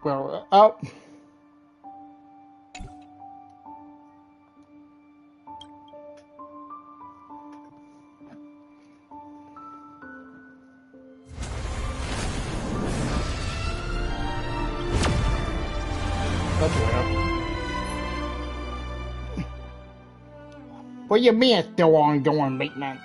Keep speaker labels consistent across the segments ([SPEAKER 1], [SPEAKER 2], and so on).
[SPEAKER 1] Well, oh. That's weird. What do you mean it's still ongoing maintenance?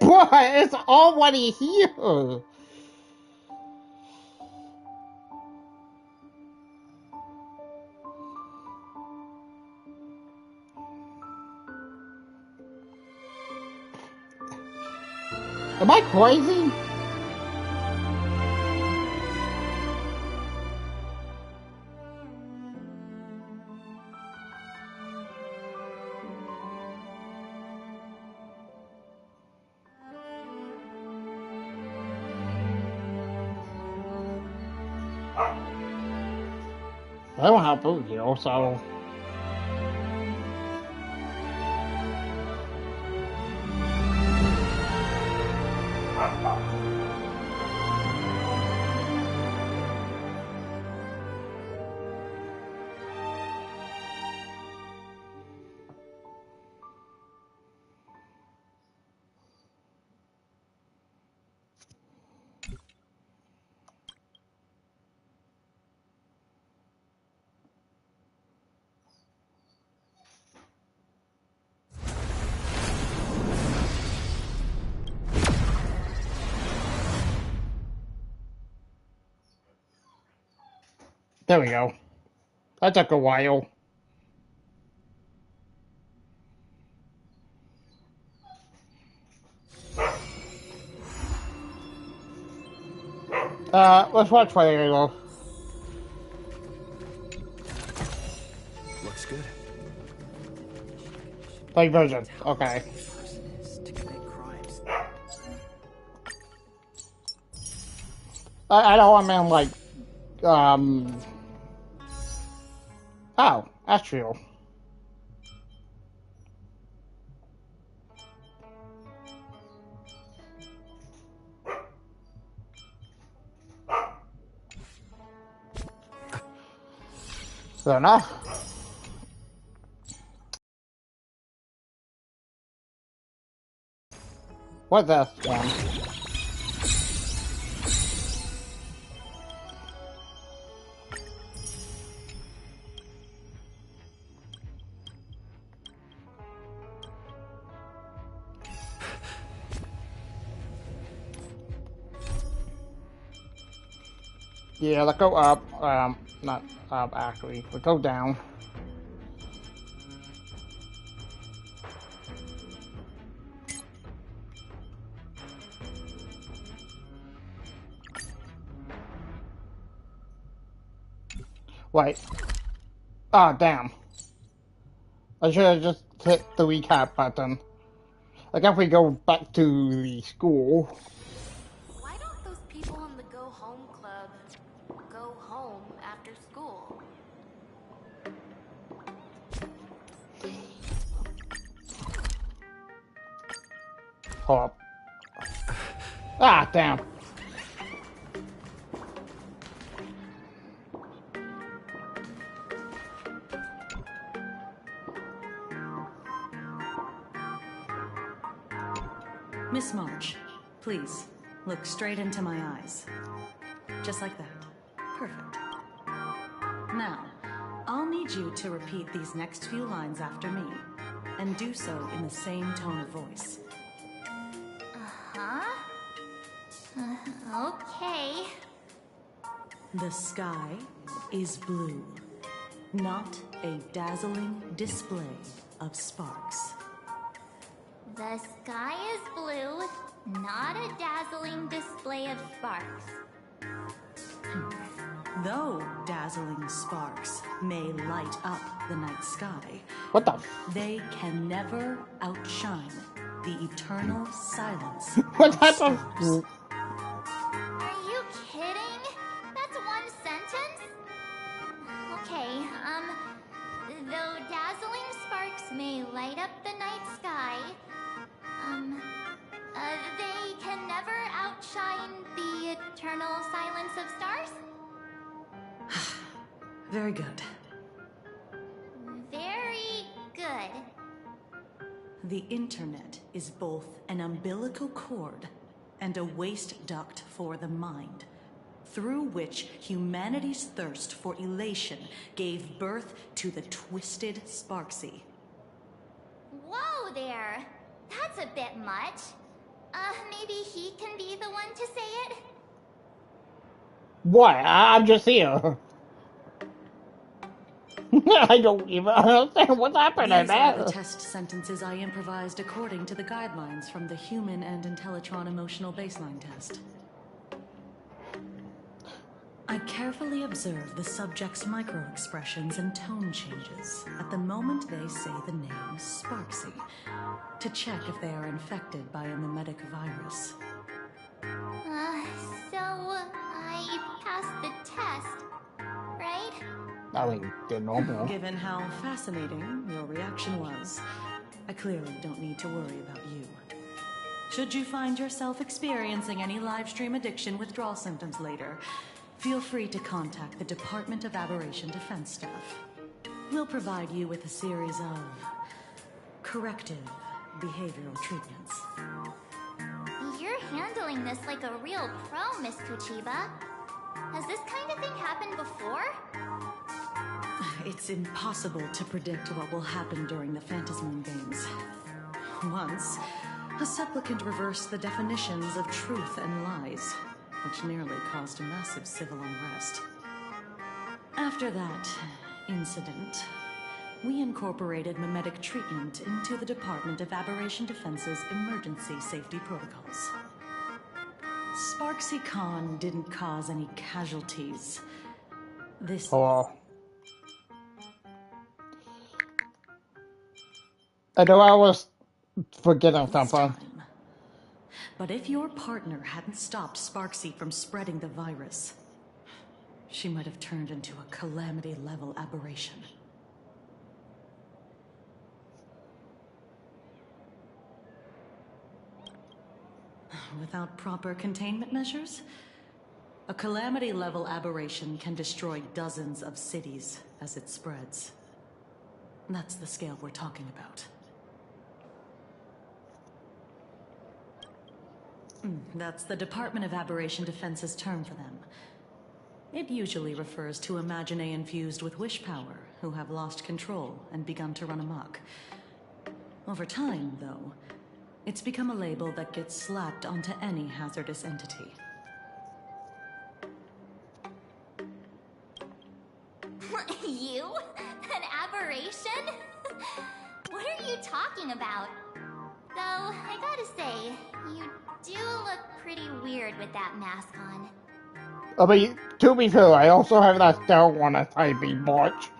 [SPEAKER 1] Boy, it's already here. Am I crazy? I don't have food here, so... There we go. That took a while. Let's watch Fire.
[SPEAKER 2] Looks good.
[SPEAKER 1] Play version. Okay. I know I'm in like, oh, Astral. Fair enough. What's this one? Yeah, let's go up. Not up actually. Let's go down. Wait. Ah, damn. I should have just hit the recap button. Like if we go back to the school.
[SPEAKER 3] Why don't those people in the Go Home Club go home after school?
[SPEAKER 1] Hold up. Ah, damn.
[SPEAKER 4] Miss March, please, look straight into my eyes. Just like that. Perfect. Now, I'll need you to repeat these next few lines after me, and do so in the same tone of voice.
[SPEAKER 3] Uh-huh. Okay.
[SPEAKER 4] The sky is blue. not a dazzling display of sparks.
[SPEAKER 3] The sky is blue, not a dazzling display of sparks.
[SPEAKER 4] Though dazzling sparks may light up the night sky,
[SPEAKER 1] What the?
[SPEAKER 4] they can never outshine the eternal silence
[SPEAKER 1] What
[SPEAKER 4] of
[SPEAKER 1] type of?
[SPEAKER 4] stars.
[SPEAKER 3] Are you kidding? That's one sentence? Okay, though dazzling sparks may light up the night sky, they can never outshine the eternal silence of stars?
[SPEAKER 4] Very good.
[SPEAKER 3] Very good.
[SPEAKER 4] The internet is both an umbilical cord and a waste duct for the mind, through which humanity's thirst for elation gave birth to the twisted Sparksy.
[SPEAKER 3] Whoa there! That's a bit much. Maybe he can be the one to say it?
[SPEAKER 1] What? I'm just here. I don't even understand what's happening
[SPEAKER 4] These are the
[SPEAKER 1] there.
[SPEAKER 4] test sentences I improvised according to the guidelines from the Human and Intellitron Emotional Baseline Test. I carefully observe the subject's micro-expressions and tone changes at the moment they say the name Sparksy, to check if they are infected by a mimetic virus.
[SPEAKER 3] So I passed the test, right?
[SPEAKER 1] I mean, they're normal.
[SPEAKER 4] Given how fascinating your reaction was, I clearly don't need to worry about you. Should you find yourself experiencing any livestream addiction withdrawal symptoms later, feel free to contact the Department of Aberration Defense staff. We'll provide you with a series of corrective behavioral treatments.
[SPEAKER 3] You're handling this like a real pro, Miss Kuchiba. Has this kind of thing happened before?
[SPEAKER 4] It's impossible to predict what will happen during the Phantasmoon Games. Once, a supplicant reversed the definitions of truth and lies, which nearly caused massive civil unrest. After that incident, we incorporated mimetic treatment into the Department of Aberration Defense's emergency safety protocols. Sparksy Khan didn't cause any casualties. This...
[SPEAKER 1] Oh. I know I was forgetting something.
[SPEAKER 4] time. But if your partner hadn't stopped Sparksy from spreading the virus, she might have turned into a calamity-level aberration. Without proper containment measures, a calamity-level aberration can destroy dozens of cities as it spreads. That's the scale we're talking about. That's the Department of Aberration Defense's term for them. It usually refers to Imaginae infused with wish power who have lost control and begun to run amok. Over time, though, it's become a label that gets slapped onto any hazardous entity.
[SPEAKER 3] You? An aberration? What are you talking about? Though, I gotta say, you do look pretty weird with that mask on.
[SPEAKER 1] But to be fair, I also have that Star one as type botch.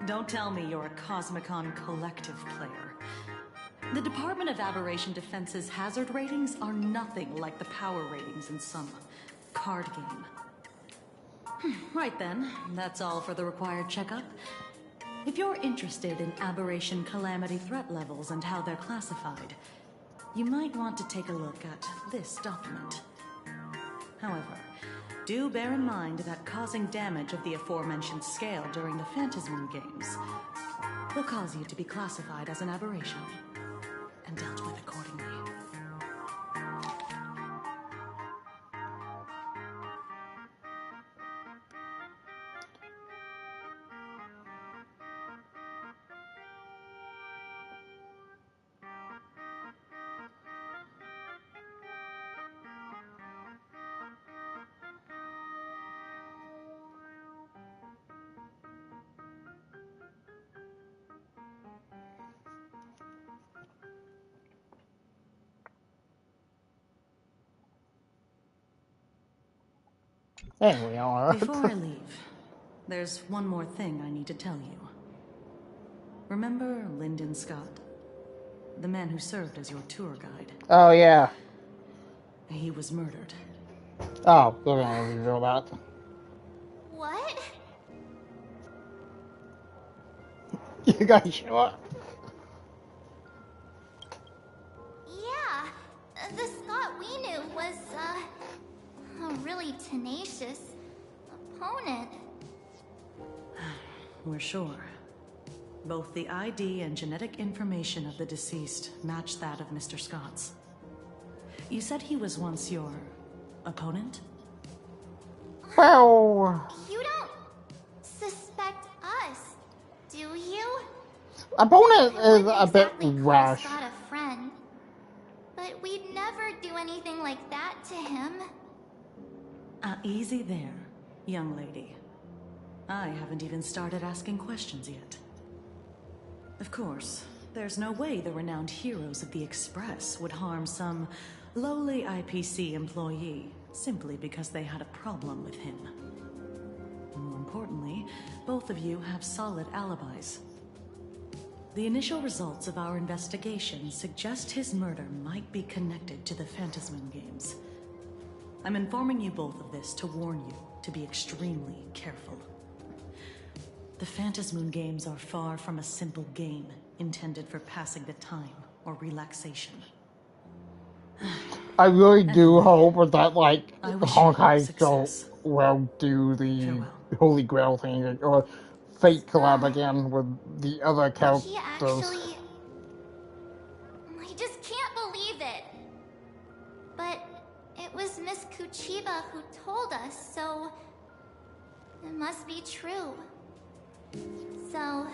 [SPEAKER 4] Don't tell me you're a Cosmicon collective player. The Department of Aberration Defense's hazard ratings are nothing like the power ratings in some card game. Right then, that's all for the required checkup. If you're interested in aberration calamity threat levels and how they're classified, you might want to take a look at this document. However, do bear in mind that causing damage of the aforementioned scale during the Phantasmoon Games will cause you to be classified as an aberration and dealt with accordingly.
[SPEAKER 1] There we are.
[SPEAKER 4] Before I leave, there's one more thing I need to tell you. Remember Lyndon Scott? The man who served as your tour guide.
[SPEAKER 1] Oh, yeah.
[SPEAKER 4] He was murdered.
[SPEAKER 1] Oh, they're gonna reveal that.
[SPEAKER 3] What?
[SPEAKER 1] You guys sure?
[SPEAKER 3] Yeah. The Scott we knew was, a really tenacious opponent.
[SPEAKER 4] We're sure. Both the ID and genetic information of the deceased match that of Mr. Scott's. You said he was once your opponent?
[SPEAKER 1] Well,
[SPEAKER 3] You don't suspect us, do you?
[SPEAKER 1] opponent
[SPEAKER 3] I
[SPEAKER 1] is
[SPEAKER 3] wouldn't
[SPEAKER 1] a bit
[SPEAKER 3] exactly call
[SPEAKER 1] rash.
[SPEAKER 3] Scott a friend, but we'd never do anything like that to him.
[SPEAKER 4] Easy there, young lady. I haven't even started asking questions yet. Of course, there's no way the renowned heroes of the Express would harm some lowly IPC employee simply because they had a problem with him. More importantly, both of you have solid alibis. The initial results of our investigation suggest his murder might be connected to the Phantasmoon games. I'm informing you both of this to warn you to be extremely careful. The Phantasmoon games are far from a simple game intended for passing the time or relaxation.
[SPEAKER 1] I really do hope that, like,
[SPEAKER 4] I wish
[SPEAKER 1] Honkai don't
[SPEAKER 4] success.
[SPEAKER 1] well do the
[SPEAKER 4] Farewell.
[SPEAKER 1] Holy Grail thing or Fate collab
[SPEAKER 3] Ah.
[SPEAKER 1] again with the other characters.
[SPEAKER 3] He actually... I just can't believe it. But it was Miss Kuchiba who told us, so... it must be true. So,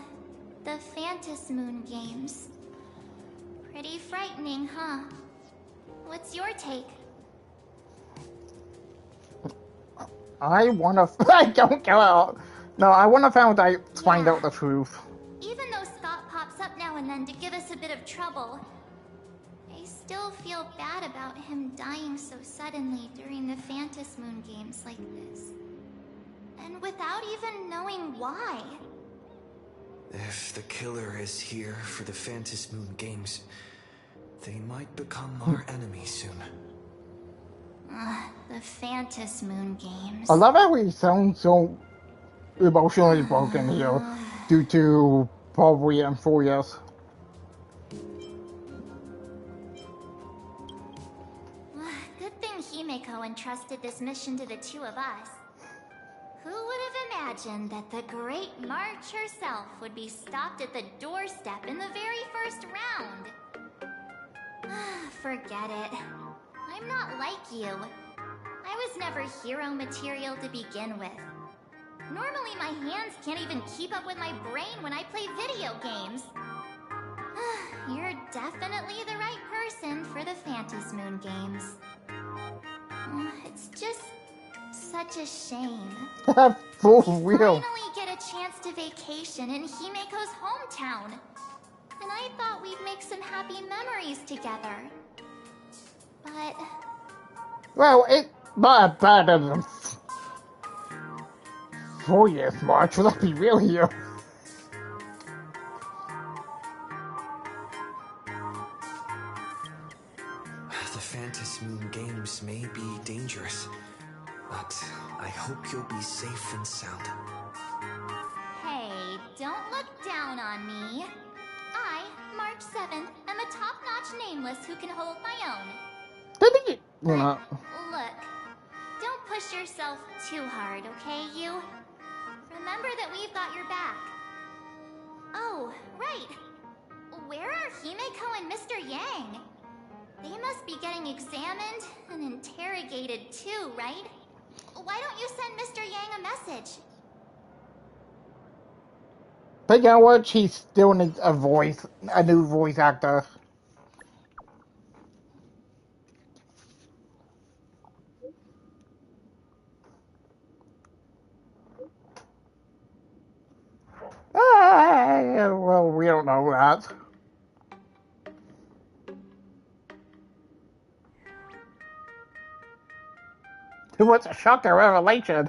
[SPEAKER 3] the Phantasmoon games. Pretty frightening, huh? What's your take?
[SPEAKER 1] I wanna. I don't care. No, I wanna find out the truth.
[SPEAKER 3] Even though Scott pops up now and then to give us a bit of trouble, I still feel bad about him dying so suddenly during the Phantasmoon games like this. And without even knowing why.
[SPEAKER 2] If the killer is here for the Phantasmoon games, they might become our enemy soon.
[SPEAKER 3] The Phantasmoon games.
[SPEAKER 1] I love how he sounds so emotionally broken here due to probably M4
[SPEAKER 3] Good thing Himeko entrusted this mission to the two of us. Who would have imagined that the Great March herself would be stopped at the doorstep in the very first round? Forget it. I'm not like you. I was never hero material to begin with. Normally my hands can't even keep up with my brain when I play video games. You're definitely the right person for the Phantasmoon games. It's just such a shame.
[SPEAKER 1] For
[SPEAKER 3] We
[SPEAKER 1] real.
[SPEAKER 3] finally get a chance to vacation in Himeko's hometown. And I thought we'd make some happy memories together. But...
[SPEAKER 1] Well, it's not bad as a 4 years March. Let's be real here.
[SPEAKER 2] The Phantasmoon games may be dangerous, but I hope you'll be safe and sound.
[SPEAKER 3] Hey, don't look down on me. I, March 7th, am a top-notch nameless who can hold my own.
[SPEAKER 1] Didn't you? You know.
[SPEAKER 3] Look, don't push yourself too hard, okay, you? Remember that we've got your back. Oh, right. Where are Himeko and Mr. Yang? They must be getting examined and interrogated too, right? Why don't you send Mr. Yang a message?
[SPEAKER 1] But you know what? She still needs a new voice actor. Well, we don't know that. It was a shocking revelation.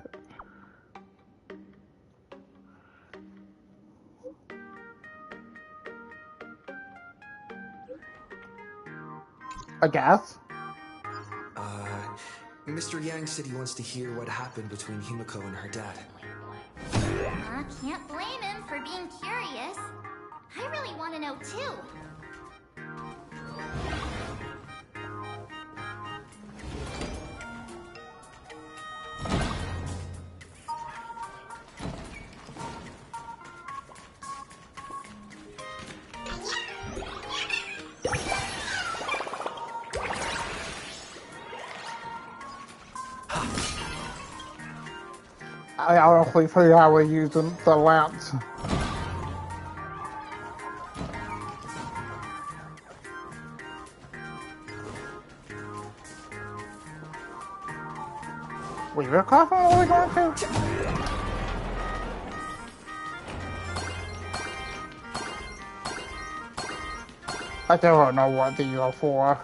[SPEAKER 1] I guess.
[SPEAKER 2] Mr. Yang said he wants to hear what happened between Himiko and her dad.
[SPEAKER 3] Can't blame him for being curious. I really want to know too.
[SPEAKER 1] I honestly think I was using the lamps. Were you confidently going to? I don't know what these are for.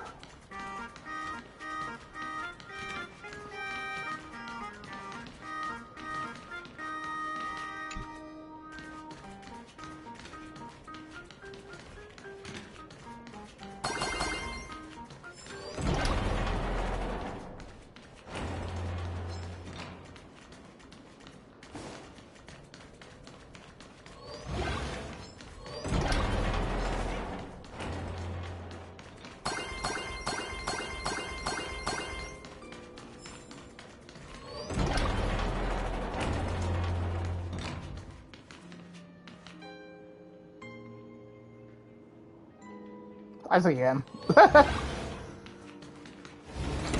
[SPEAKER 1] I see him.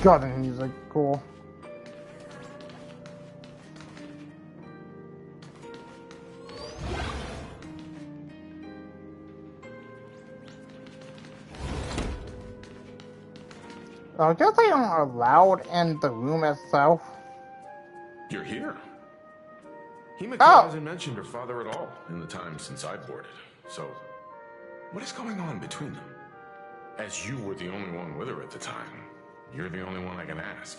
[SPEAKER 1] God, the music, cool. I guess they aren't allowed in the room itself.
[SPEAKER 5] You're here. Himiko hasn't mentioned her father at all in the time since I boarded. So, what is going on between them? As you were the only one with her at the time, you're the only one I can ask.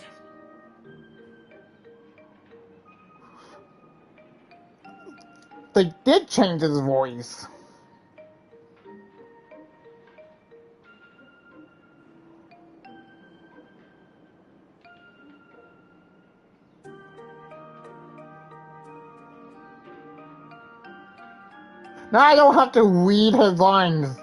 [SPEAKER 1] They did change his voice. Now I don't have to read his lines.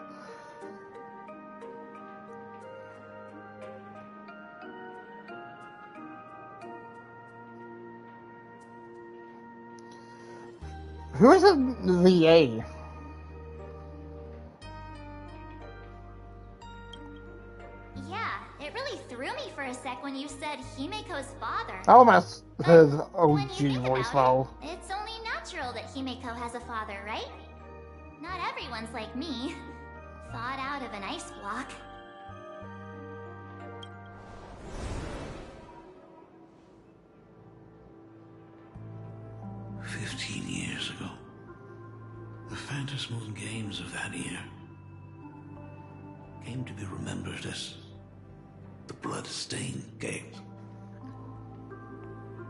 [SPEAKER 1] Who is the VA?
[SPEAKER 3] Yeah, it really threw me for a sec when you said Himiko's father.
[SPEAKER 1] I almost his
[SPEAKER 3] When you
[SPEAKER 1] OG
[SPEAKER 3] think
[SPEAKER 1] voice
[SPEAKER 3] about
[SPEAKER 1] though.
[SPEAKER 3] it, it's only natural that Himiko has a father, right? Not everyone's like me, thawed out of an ice block.
[SPEAKER 6] Years ago, the Phantom Moon Games of that year came to be remembered as the Blood-Stained Games.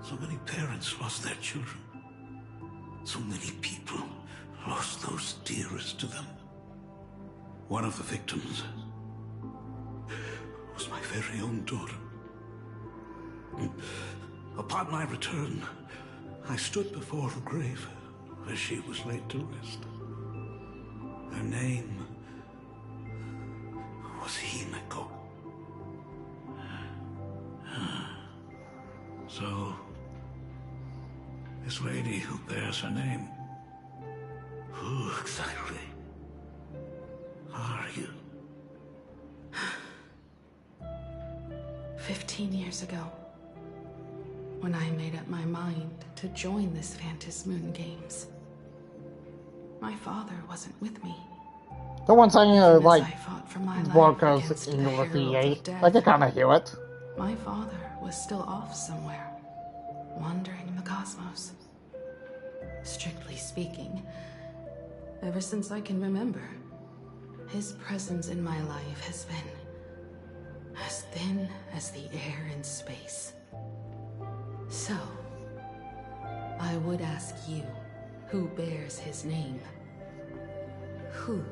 [SPEAKER 6] So many parents lost their children. So many people lost those dearest to them. One of the victims was my very own daughter. Upon my return, I stood before her grave as she was laid to rest. Her name was Himiko. So, this lady who bears her name, who exactly are you?
[SPEAKER 7] 15 years ago, when I made up my mind to join this Phantom Moon Games, my father wasn't with me.
[SPEAKER 1] The one saying
[SPEAKER 7] Even
[SPEAKER 1] like
[SPEAKER 7] as I fought for my life
[SPEAKER 1] Broncos
[SPEAKER 7] against the
[SPEAKER 1] in the
[SPEAKER 7] herald
[SPEAKER 1] VA.
[SPEAKER 7] of death,
[SPEAKER 1] I can kind of hear it.
[SPEAKER 7] my father was still off somewhere, wandering in the cosmos. Strictly speaking, ever since I can remember, his presence in my life has been as thin as the air in space. So, I would ask you, who bears his name? Who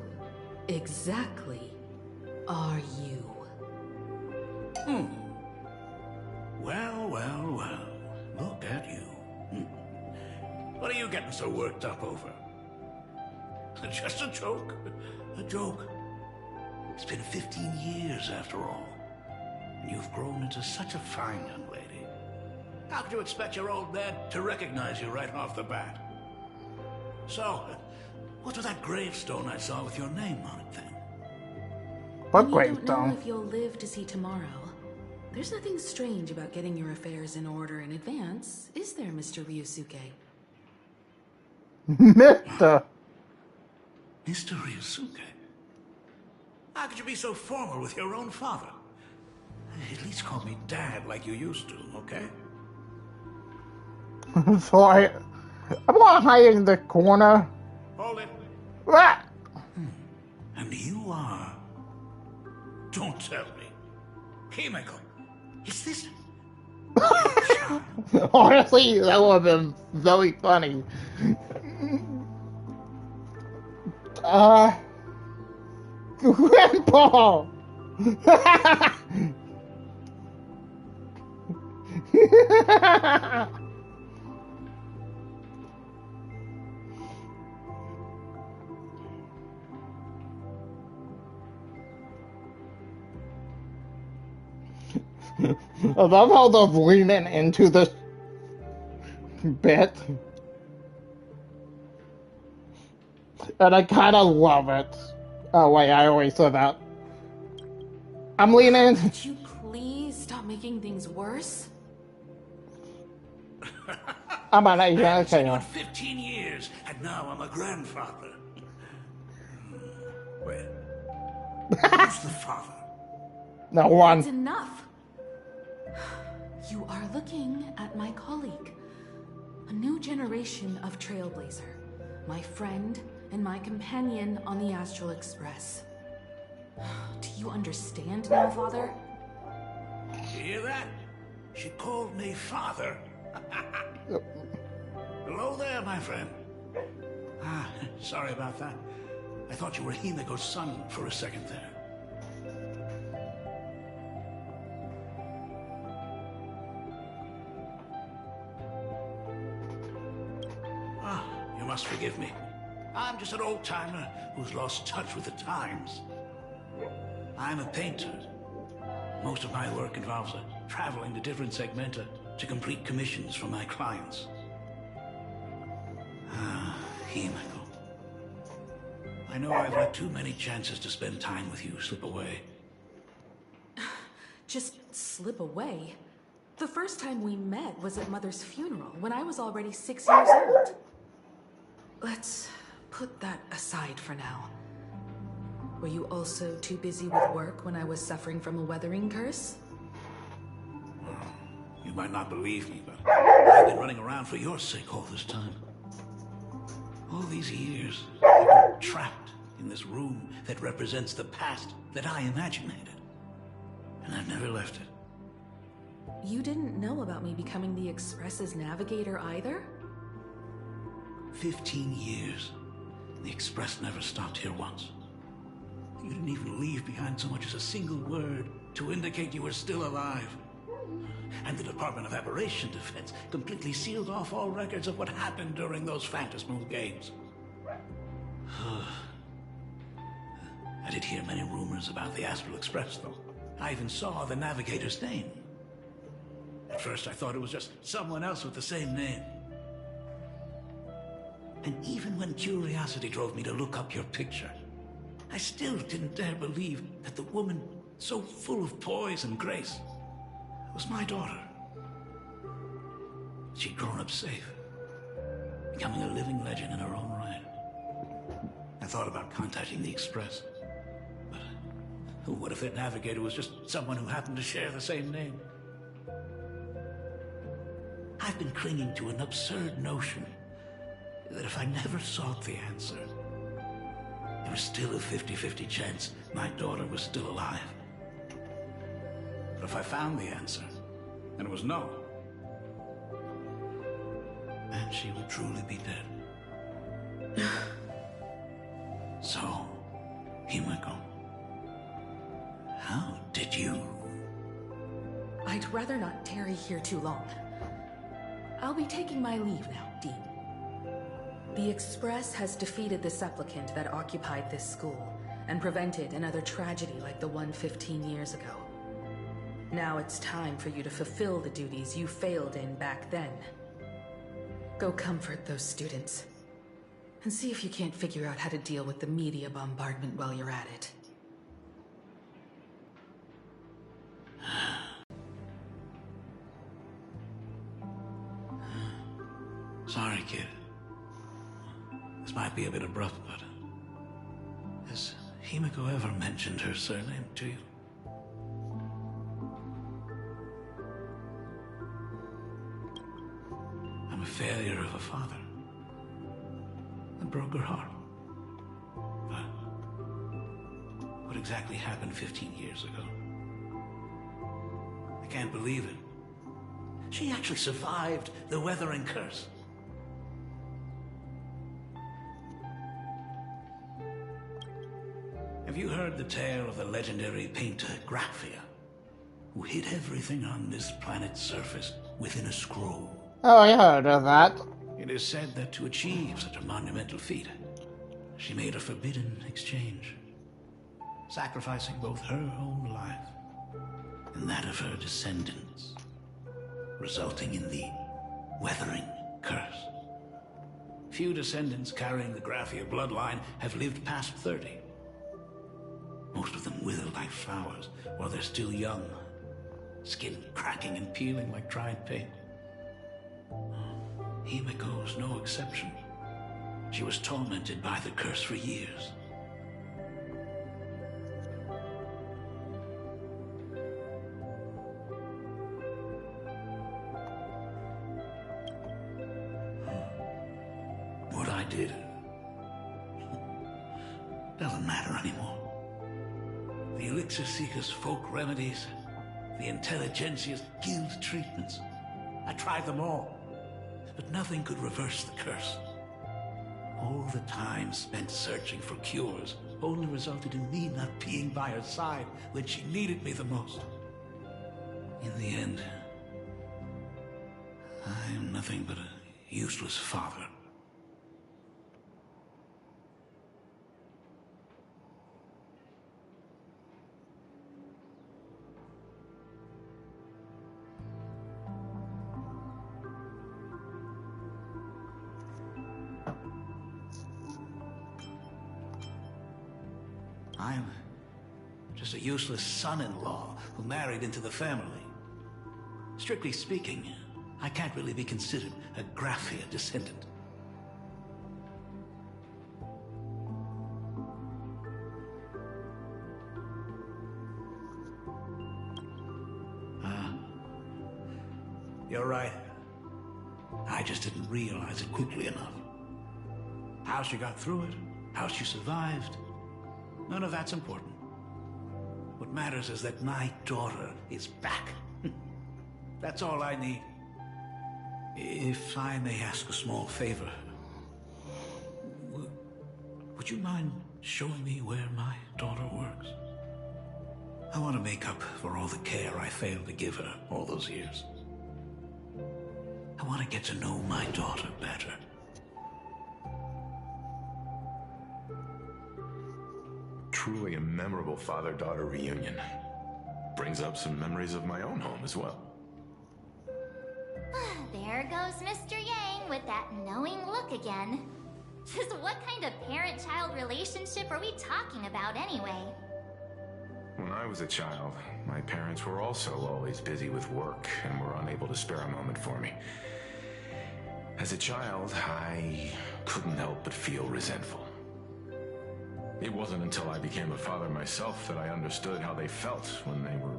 [SPEAKER 7] exactly are you?
[SPEAKER 6] Well, well, well. Look at you. What are you getting so worked up over? Just a joke. A joke. It's been 15 years after all. And you've grown into such a fine young lady. How could you expect your old man to recognize you right off the bat? So, what's with that gravestone I saw with your name on it then?
[SPEAKER 1] What
[SPEAKER 7] You don't know
[SPEAKER 1] gravestone?
[SPEAKER 7] if you'll live to see tomorrow. There's nothing strange about getting your affairs in order in advance, is there, Mr. Ryusuke?
[SPEAKER 1] Mister.
[SPEAKER 6] Mr. Ryusuke? How could you be so formal with your own father? At least call me Dad like you used to, okay?
[SPEAKER 1] So I'm gonna hide in the corner.
[SPEAKER 6] Hold it.
[SPEAKER 1] Ah!
[SPEAKER 6] And you are... Don't tell me. Himeko, is this...
[SPEAKER 1] Honestly, that would have been very funny. Grandpa! I love how they're leaning into this bit. And I kind of love it. Oh, wait, I always said that. I'm leaning.
[SPEAKER 7] Could you please stop making things worse?
[SPEAKER 1] I'm an
[SPEAKER 6] I
[SPEAKER 1] Asian,
[SPEAKER 6] haven't seen
[SPEAKER 1] okay.
[SPEAKER 6] you in 15 years, and now I'm a grandfather. Wait. Who's the father?
[SPEAKER 1] No one.
[SPEAKER 7] It's enough. You are looking at my colleague. A new generation of trailblazer. My friend and my companion on the Astral Express. Do you understand now, Father?
[SPEAKER 6] You hear that? She called me father. Hello there, my friend. Sorry about that. I thought you were Himeko's son for a second there. You must forgive me. I'm just an old-timer who's lost touch with the times. I'm a painter. Most of my work involves traveling to different segmenta to complete commissions for my clients. Himeko. I know I've let too many chances to spend time with you slip away.
[SPEAKER 7] Just slip away? The first time we met was at Mother's funeral, when I was already 6 years old. Let's put that aside for now. Were you also too busy with work when I was suffering from a weathering curse?
[SPEAKER 6] You might not believe me, but I've been running around for your sake all this time. All these years, I've been trapped in this room that represents the past that I imaginated. And I've never left it.
[SPEAKER 7] You didn't know about me becoming the Express's navigator either?
[SPEAKER 6] 15 years. The Express never stopped here once. You didn't even leave behind so much as a single word to indicate you were still alive. And the Department of Aberration Defense completely sealed off all records of what happened during those Phantasmal games. I did hear many rumors about the Astral Express, though. I even saw the navigator's name. At first, I thought it was just someone else with the same name. And even when curiosity drove me to look up your picture, I still didn't dare believe that the woman so full of poise and grace was my daughter. She'd grown up safe, becoming a living legend in her own right. I thought about contacting the Express, but what if that navigator was just someone who happened to share the same name? I've been clinging to an absurd notion that if I never sought the answer, there was still a 50-50 chance my daughter was still alive. But if I found the answer, and it was no, and she would truly be dead. So, Himeko, how did you...
[SPEAKER 8] I'd rather not tarry here too long. I'll be taking my leave now, Dean. The Express has defeated the supplicant that occupied this school and prevented another tragedy like the one 15 years ago. Now it's time for you to fulfill the duties you failed in back then. Go comfort those students. And see if you can't figure out how to deal with the media bombardment while you're at it.
[SPEAKER 6] Sorry, kid. This might be a bit abrupt, but... has Himeko ever mentioned her surname to you? I'm a failure of a father. That broke her heart. But... what exactly happened 15 years ago? I can't believe it. She actually survived the weathering curse. Have you heard the tale of the legendary painter Graphia, who hid everything on this planet's surface within a scroll?
[SPEAKER 1] Oh, I heard of that.
[SPEAKER 6] It is said that to achieve such a monumental feat, she made a forbidden exchange, sacrificing both her own life and that of her descendants, resulting in the weathering curse. Few descendants carrying the Graphia bloodline have lived past 30. Most of them wither like flowers while they're still young, skin cracking and peeling like dried paint. Himeko was no exception. She was tormented by the curse for years. What I did doesn't matter anymore. The Elixir Seekers' folk remedies, the Intelligentsia's guild treatments. I tried them all, but nothing could reverse the curse. All the time spent searching for cures only resulted in me not being by her side when she needed me the most. In the end, I am nothing but a useless father. I'm just a useless son-in-law who married into the family. Strictly speaking, I can't really be considered a Graphia descendant. You're right. I just didn't realize it quickly enough. How she got through it, how she survived, none of that's important. What matters is that my daughter is back. That's all I need. If I may ask a small favor, would you mind showing me where my daughter works? I want to make up for all the care I failed to give her all those years. I want to get to know my daughter better.
[SPEAKER 5] Truly a memorable father-daughter reunion. Brings up some memories of my own home as well.
[SPEAKER 3] There goes Mr. Yang with that knowing look again. Just what kind of parent-child relationship are we talking about anyway?
[SPEAKER 5] When I was a child, my parents were also always busy with work and were unable to spare a moment for me. As a child, I couldn't help but feel resentful. It wasn't until I became a father myself that I understood how they felt when they were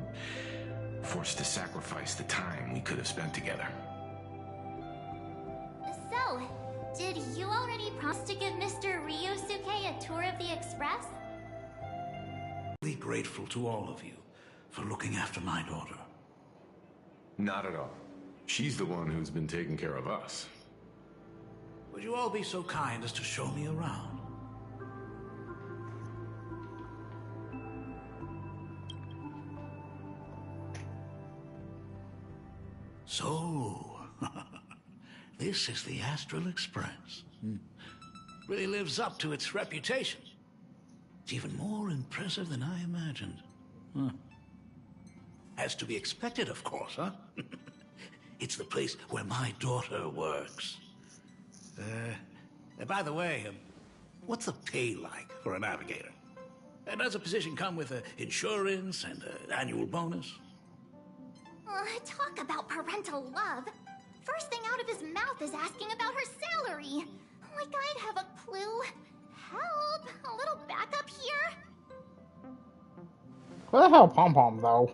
[SPEAKER 5] forced to sacrifice the time we could have spent together.
[SPEAKER 3] So, did you already promise to give Mr. Ryusuke a tour of the Express?
[SPEAKER 6] I'm grateful to all of you for looking after my daughter.
[SPEAKER 5] Not at all. She's the one who's been taking care of us.
[SPEAKER 6] would you all be so kind as to show me around? So, this is the Astral Express. Really lives up to its reputation. It's even more impressive than I imagined. As to be expected, of course, huh? It's the place where my daughter works. By the way, what's the pay like for a navigator? Does a position come with insurance and an annual bonus?
[SPEAKER 3] Talk about parental love. First thing out of his mouth is asking about her salary. Like I'd have a clue. Help! A little backup here?
[SPEAKER 1] Where the hell Pom Pom though?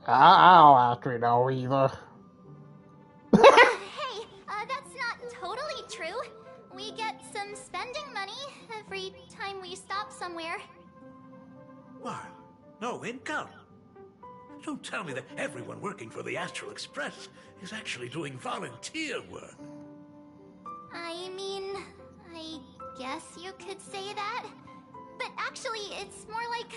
[SPEAKER 1] I don't actually know either.
[SPEAKER 3] Hey, that's not totally true. We get some spending money every time we stop somewhere.
[SPEAKER 6] What? No income? Don't tell me that everyone working for the Astral Express is actually doing volunteer work.
[SPEAKER 3] I mean, I guess you could say that. But actually, it's more like...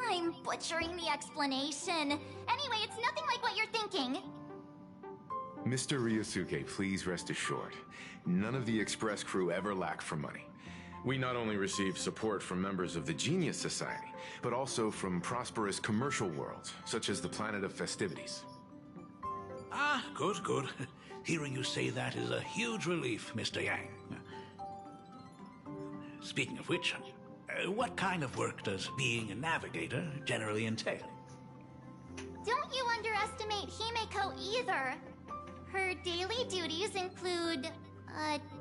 [SPEAKER 3] I'm butchering the explanation. Anyway, it's nothing like what you're thinking.
[SPEAKER 5] Mr. Ryosuke, please rest assured. None of the Express crew ever lack for money. We not only receive support from members of the Genius Society, but also from prosperous commercial worlds, such as the Planet of Festivities.
[SPEAKER 6] Ah, good, good. Hearing you say that is a huge relief, Mr. Yang. Speaking of which, what kind of work does being a navigator generally entail?
[SPEAKER 3] Don't you underestimate Himeko either. Her daily duties include,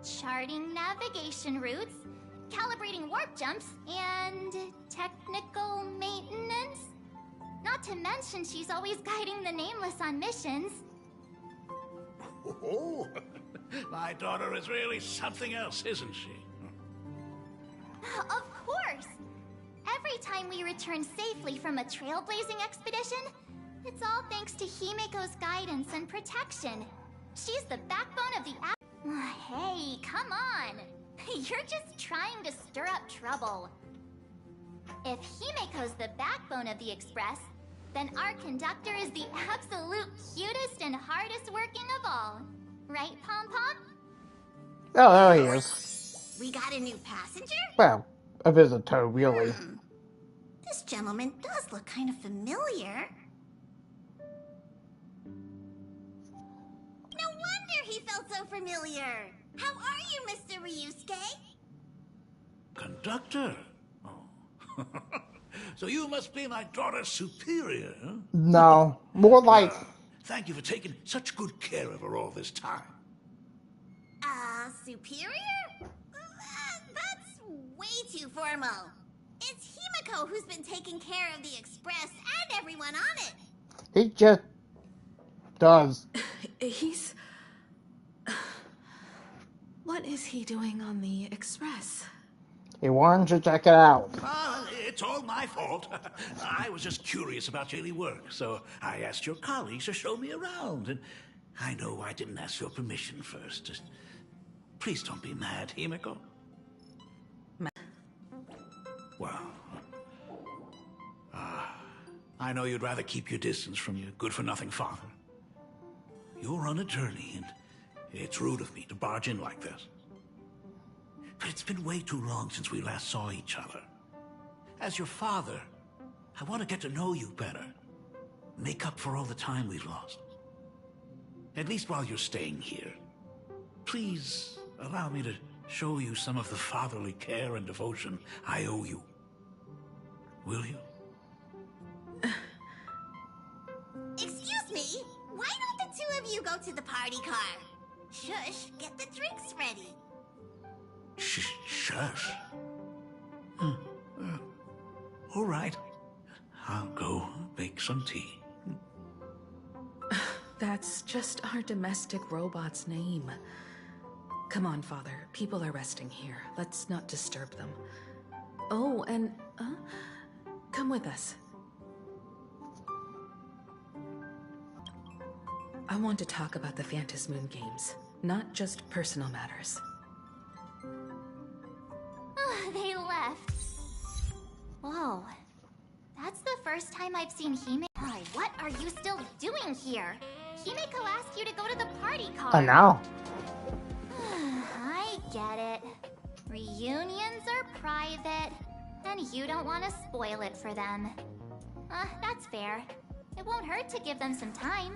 [SPEAKER 3] charting navigation routes, calibrating warp jumps, and technical maintenance. Not to mention she's always guiding the Nameless on missions.
[SPEAKER 6] Oh, my daughter is really something else, isn't she?
[SPEAKER 3] Of course! Every time we return safely from a trailblazing expedition, it's all thanks to Himeko's guidance and protection. She's the backbone of the Hey, come on! You're just trying to stir up trouble. If Himeko's the backbone of the Express, then our conductor is the absolute cutest and hardest working of all. Right, Pom Pom?
[SPEAKER 1] Oh, there he is.
[SPEAKER 9] We got a new passenger?
[SPEAKER 1] Well, a visitor, really.
[SPEAKER 9] This gentleman does look kind of familiar. No wonder he felt so familiar. How are you, Mr. Ryusuke?
[SPEAKER 6] Conductor? Oh. So you must be my daughter's superior, huh?
[SPEAKER 1] No, more like...
[SPEAKER 6] Thank you for taking such good care of her all this time.
[SPEAKER 9] Superior? That's way too formal. It's Himeko who's been taking care of the Express and everyone on it.
[SPEAKER 1] He just... does.
[SPEAKER 7] He's... What is he doing on the Express?
[SPEAKER 1] He wanted to check it out.
[SPEAKER 6] It's all my fault. I was just curious about daily work, so I asked your colleagues to show me around. And I know I didn't ask your permission first. Just please don't be mad, Himeko. Well, I know you'd rather keep your distance from your good-for-nothing father. You're on a journey, and it's rude of me to barge in like this. But it's been way too long since we last saw each other. As your father, I want to get to know you better. Make up for all the time we've lost. At least while you're staying here. Please allow me to show you some of the fatherly care and devotion I owe you. Will you?
[SPEAKER 9] Excuse me? Why don't the two of you go to the party car? Shush, get the drinks ready.
[SPEAKER 6] Shush. All right. I'll go make some tea.
[SPEAKER 7] That's just our domestic robot's name. Come on, Father. People are resting here. Let's not disturb them. Oh, and... come with us.
[SPEAKER 8] I want to talk about the Phantom Moon Games, not just personal matters.
[SPEAKER 3] They left. Whoa. That's the first time I've seen Hime. What are you still doing here? Himeko asked you to go to the party car.
[SPEAKER 1] I know.
[SPEAKER 3] I get it. Reunions are private, and you don't want to spoil it for them. That's fair. It won't hurt to give them some time.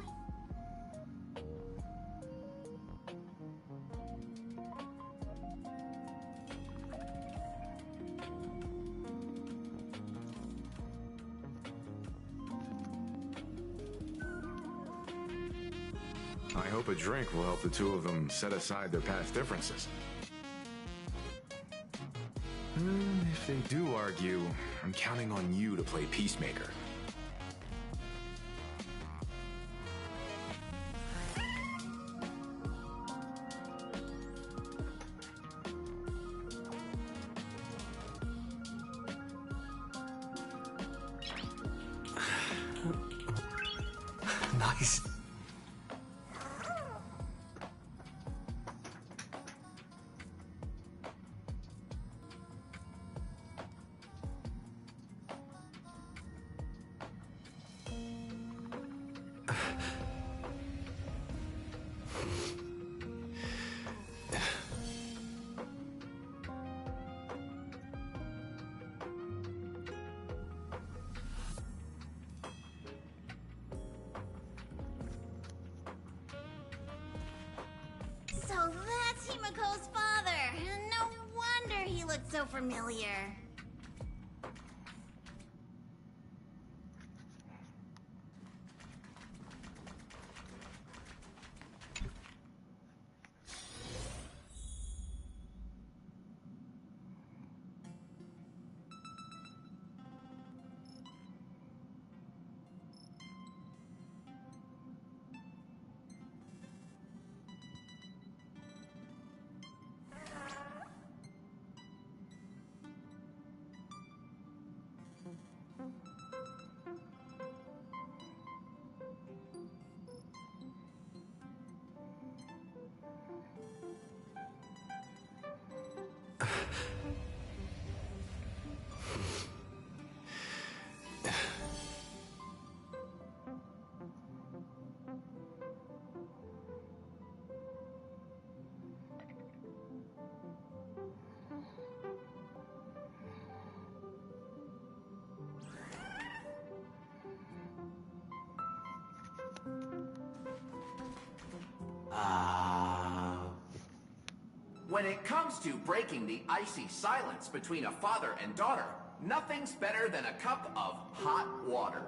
[SPEAKER 5] I hope a drink will help the two of them set aside their past differences. If they do argue, I'm counting on you to play peacemaker.
[SPEAKER 2] Nice.
[SPEAKER 9] So that's Himeko's father. No wonder he looked so familiar.
[SPEAKER 10] When it comes to breaking the icy silence between a father and daughter, nothing's better than a cup of hot water.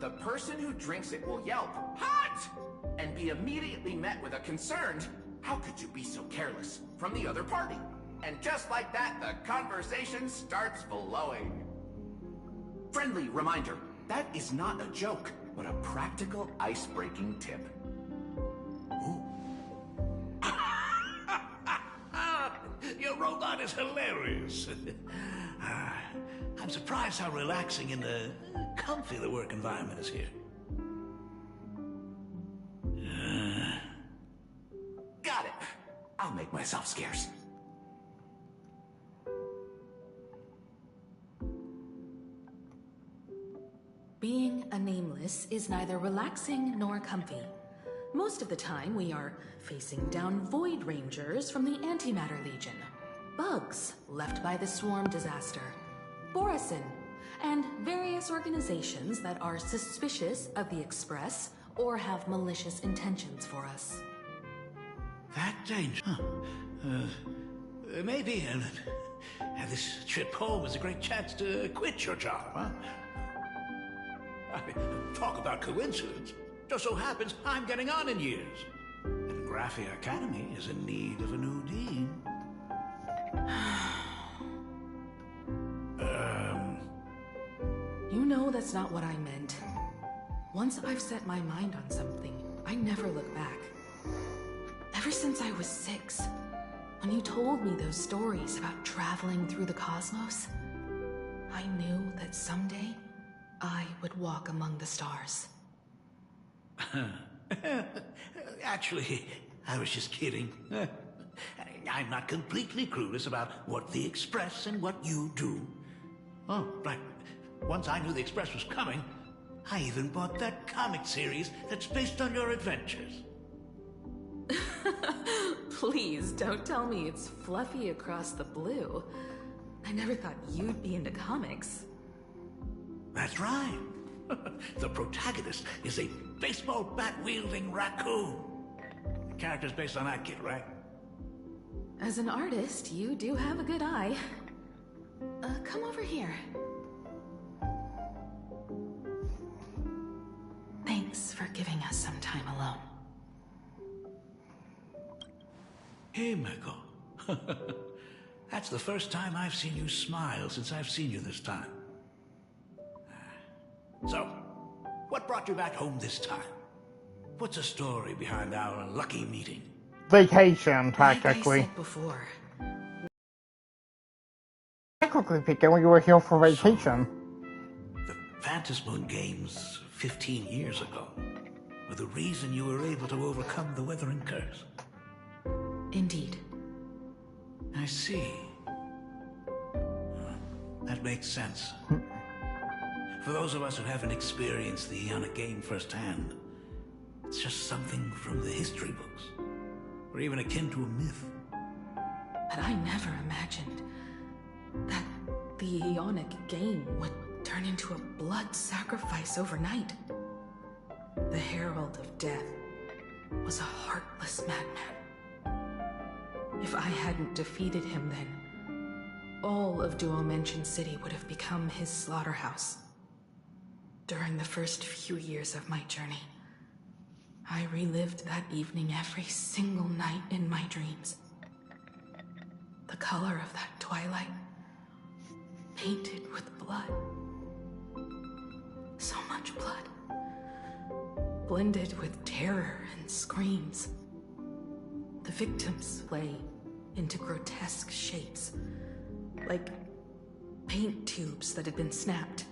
[SPEAKER 10] The person who drinks it will yelp, "Hot!" and be immediately met with a concerned, "How could you be so careless?" from the other party. And just like that, the conversation starts flowing. Friendly reminder, that is not a joke, but a practical ice-breaking tip.
[SPEAKER 6] Your robot is hilarious. I'm surprised how relaxing and comfy the work environment is here.
[SPEAKER 10] Got it. I'll make myself scarce.
[SPEAKER 8] Being a nameless is neither relaxing nor comfy. Most of the time, we are facing down Void Rangers from the Antimatter Legion, bugs left by the Swarm disaster, Borisin, and various organizations that are suspicious of the Express or have malicious intentions for us.
[SPEAKER 6] That danger? Maybe, this trip home is a great chance to quit your job, huh? I mean, talk about coincidence. Just so happens I'm getting on in years. And Graphia Academy is in need of a new dean.
[SPEAKER 8] You know that's not what I meant. Once I've set my mind on something, I never look back. Ever since I was 6, when you told me those stories about traveling through the cosmos, I knew that someday I would walk among the stars.
[SPEAKER 6] Actually, I was just kidding. I'm not completely clueless about what the Express and what you do. Oh, right. Once I knew the Express was coming, I even bought that comic series that's based on your adventures.
[SPEAKER 8] Please, don't tell me it's fluffy across the blue. I never thought you'd be into comics.
[SPEAKER 6] That's right. The protagonist is a baseball bat-wielding raccoon. The character's based on that kid, right?
[SPEAKER 8] As an artist, you do have a good eye. Come over here. Thanks for giving us some time alone.
[SPEAKER 6] Hey, Miko. That's the first time I've seen you smile since I've seen you this time. So, what brought you back home this time? What's the story behind our lucky meeting?
[SPEAKER 1] Vacation, technically.
[SPEAKER 8] Like I said before.
[SPEAKER 1] Technically speaking, we were here for vacation.
[SPEAKER 6] So, the Phantom Moon Games 15 years ago were the reason you were able to overcome the Weathering Curse.
[SPEAKER 8] Indeed.
[SPEAKER 6] I see. That makes sense. For those of us who haven't experienced the Ionic game firsthand, it's just something from the history books, or even akin to a myth.
[SPEAKER 8] But I never imagined that the Ionic game would turn into a blood sacrifice overnight. The Herald of Death was a heartless madman. If I hadn't defeated him then, all of Duomension City would have become his slaughterhouse. During the first few years of my journey, I relived that evening every single night in my dreams. The color of that twilight, painted with blood. So much blood, blended with terror and screams. The victims lay into grotesque shapes, like paint tubes that had been snapped,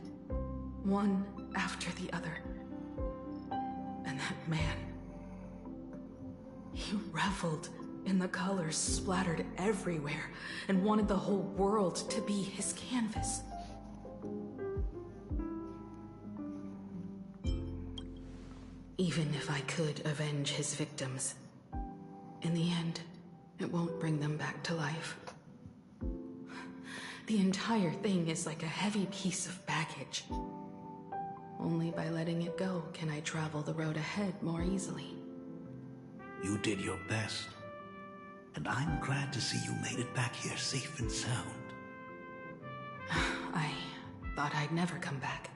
[SPEAKER 8] one after the other. And that man, he reveled in the colors splattered everywhere and wanted the whole world to be his canvas. Even if I could avenge his victims, in the end, it won't bring them back to life. The entire thing is like a heavy piece of baggage. Only by letting it go can I travel the road ahead more easily.
[SPEAKER 6] You did your best, and I'm glad to see you made it back here safe and sound.
[SPEAKER 8] I thought I'd never come back.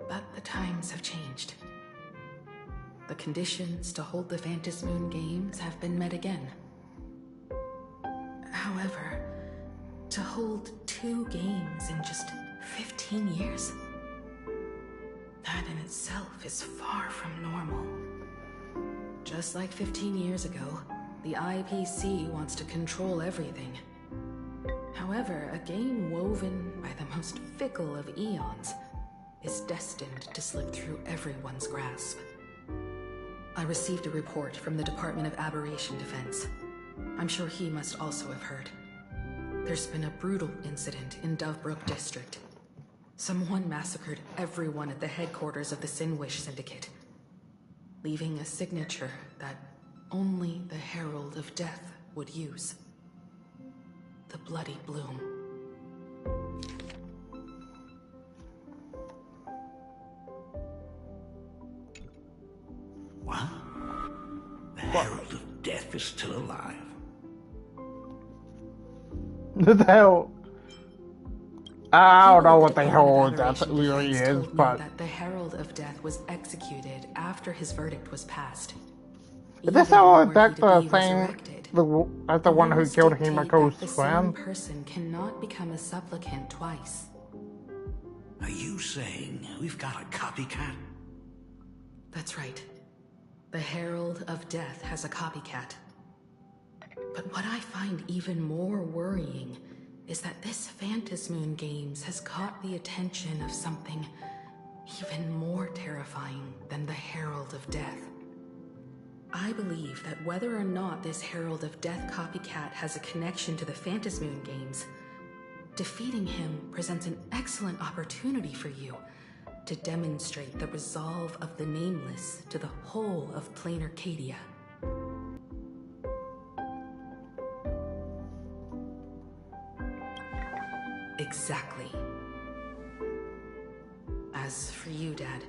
[SPEAKER 8] But the times have changed. The conditions to hold the Phantom Moon Games have been met again. However, to hold 2 games in just 15 years, that in itself is far from normal. Just like 15 years ago, the IPC wants to control everything. However, a game woven by the most fickle of eons is destined to slip through everyone's grasp. I received a report from the Department of Aberration Defense. I'm sure he must also have heard. There's been a brutal incident in Dovebrook District. Someone massacred everyone at the headquarters of the Sinwish Syndicate, leaving a signature that only the Herald of Death would use. The Bloody Bloom.
[SPEAKER 6] What? The Herald of Death is still alive.
[SPEAKER 1] What the hell? I don't know what the hell that really is, but
[SPEAKER 8] that the Herald of Death was executed after his verdict was passed.
[SPEAKER 1] is this how that's the same as the one who killed Himiko's
[SPEAKER 8] the
[SPEAKER 1] friend?
[SPEAKER 8] same person cannot become a supplicant twice.
[SPEAKER 6] Are you saying we've got a copycat?
[SPEAKER 8] That's right. The Herald of Death has a copycat. But what I find even more worrying is that this Phantom Moon Games has caught the attention of something
[SPEAKER 7] even more terrifying than the Herald of Death. I believe that whether or not this Herald of Death copycat has a connection to the Phantasmoon games, defeating him presents an excellent opportunity for you to demonstrate the resolve of the Nameless to the whole of Plain Arcadia. Exactly. As for you, Dad,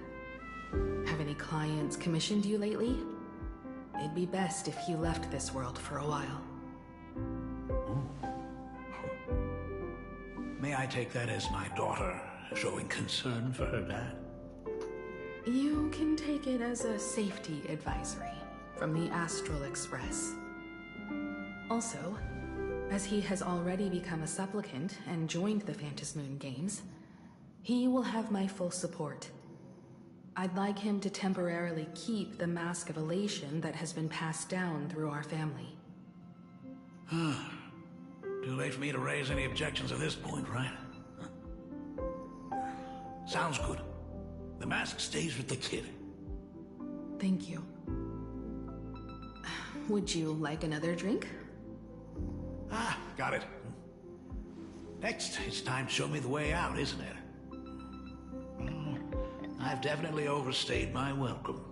[SPEAKER 7] have any clients commissioned you lately? It'd be best if you left this world for a while.
[SPEAKER 6] May I take that as my daughter showing concern for her dad?
[SPEAKER 7] You can take it as a safety advisory from the Astral Express. Also, as he has already become a supplicant and joined the Phantasmoon games, he will have my full support. I'd like him to temporarily keep the Mask of Elation that has been passed down through our family.
[SPEAKER 6] Too late for me to raise any objections at this point, right? Sounds good. The mask stays with the kid.
[SPEAKER 7] Thank you. Would you like another drink?
[SPEAKER 6] Ah, got it. Next, it's time to show me the way out, isn't it? I've definitely overstayed my welcome.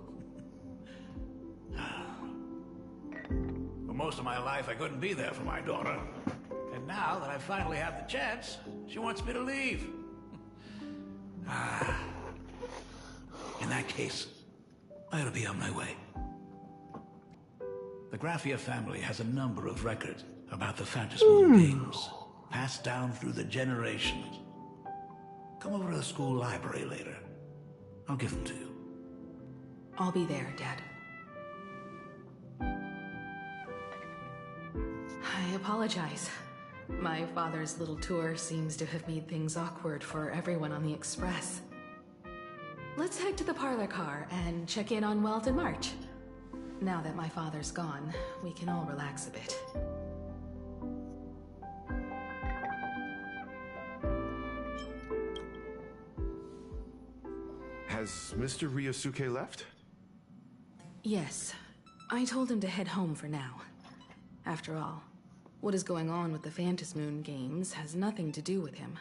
[SPEAKER 6] For most of my life, I couldn't be there for my daughter. And now that I finally have the chance, she wants me to leave. In that case, I ought to be on my way. The Graphia family has a number of records about the Phantasmoon games, passed down through the generations. Come over to the school library later. I'll give them to you.
[SPEAKER 7] I'll be there, Dad. I apologize. My father's little tour seems to have made things awkward for everyone on the Express. Let's head to the parlor car and check in on Welt and March. Now that my father's gone, we can all relax a bit.
[SPEAKER 5] Has Mr. Ryosuke left?
[SPEAKER 7] Yes. I told him to head home for now. After all, what is going on with the Phantasmoon games has nothing to do with him.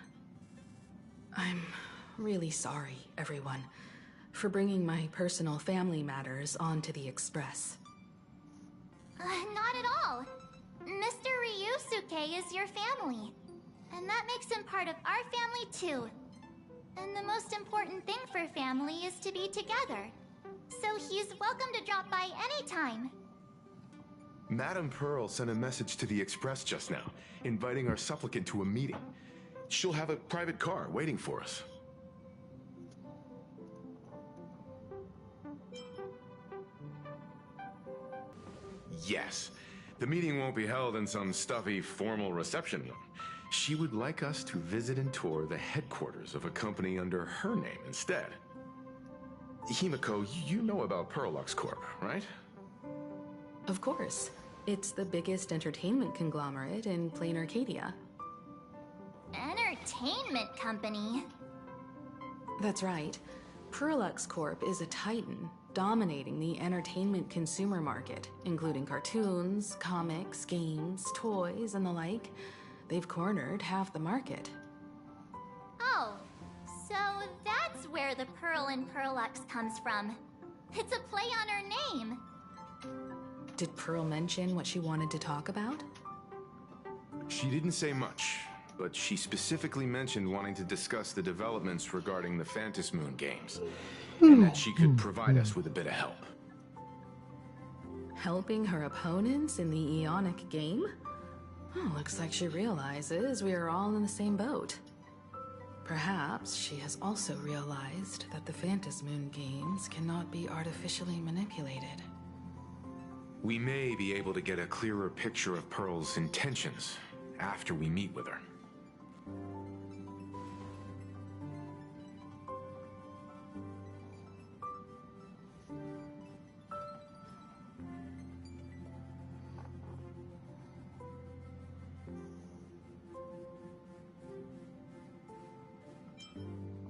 [SPEAKER 7] I'm really sorry, everyone, for bringing my personal family matters onto the Express.
[SPEAKER 3] Not at all. Mr. Ryusuke is your family. And that makes him part of our family too. And the most important thing for family is to be together. So he's welcome to drop by anytime.
[SPEAKER 5] Madame Pearl sent a message to the Express just now, inviting our supplicant to a meeting. She'll have a private car waiting for us. Yes. The meeting won't be held in some stuffy, formal reception room. She would like us to visit and tour the headquarters of a company under her name instead. Himiko, you know about Pearlux Corp, right?
[SPEAKER 7] Of course. It's the biggest entertainment conglomerate in Plain Arcadia.
[SPEAKER 3] Entertainment company?
[SPEAKER 7] That's right. Pearlux Corp is a titan, dominating the entertainment consumer market, including cartoons, comics, games, toys, and the like. They've cornered half the market.
[SPEAKER 3] Oh, so that's where the Pearl in Pearlux comes from. It's a play on her name.
[SPEAKER 7] Did Pearl mention what she wanted to talk about?
[SPEAKER 5] She didn't say much, but she specifically mentioned wanting to discuss the developments regarding the Phantasmoon games, and that she could provide us with a bit of help.
[SPEAKER 7] Helping her opponents in the Eonic game? Oh, looks like she realizes we are all in the same boat. Perhaps she has also realized that the Phantasmoon games cannot be artificially manipulated.
[SPEAKER 5] We may be able to get a clearer picture of Pearl's intentions after we meet with her.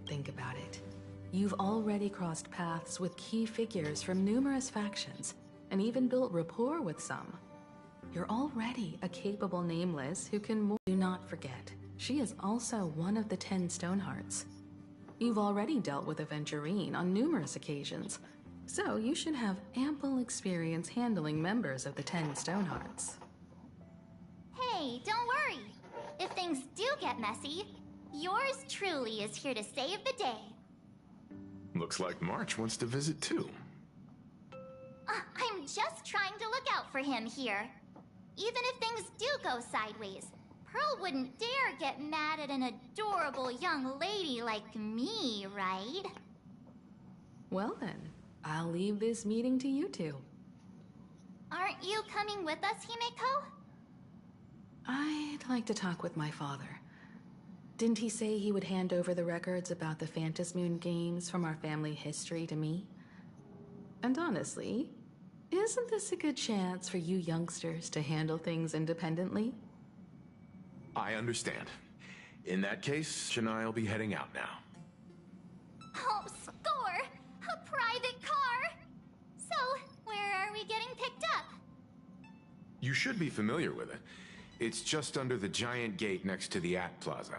[SPEAKER 7] Think about it.
[SPEAKER 8] You've already crossed paths with key figures from numerous factions, and even built rapport with some. You're already a capable Nameless who can do not forget, she is also one of the 10 Stonehearts. You've already dealt with Aventurine on numerous occasions, so you should have ample experience handling members of the 10 Stonehearts.
[SPEAKER 3] Hey, don't worry. If things do get messy, yours truly is here to save the day.
[SPEAKER 5] Looks like March wants to visit too.
[SPEAKER 3] I'm just trying to look out for him here. Even if things do go sideways, Pearl wouldn't dare get mad at an adorable young lady like me, right?
[SPEAKER 8] Well then, I'll leave this meeting to you two.
[SPEAKER 3] Aren't you coming with us, Himeko?
[SPEAKER 8] I'd like to talk with my father. Didn't he say he would hand over the records about the Phantom Moon games from our family history to me? And honestly, isn't this a good chance for you youngsters to handle things independently?
[SPEAKER 5] I understand. In that case, Shania will be heading out now.
[SPEAKER 3] Oh, score! A private car! So, where are we getting picked up?
[SPEAKER 5] You should be familiar with it. It's just under the giant gate next to the At Plaza.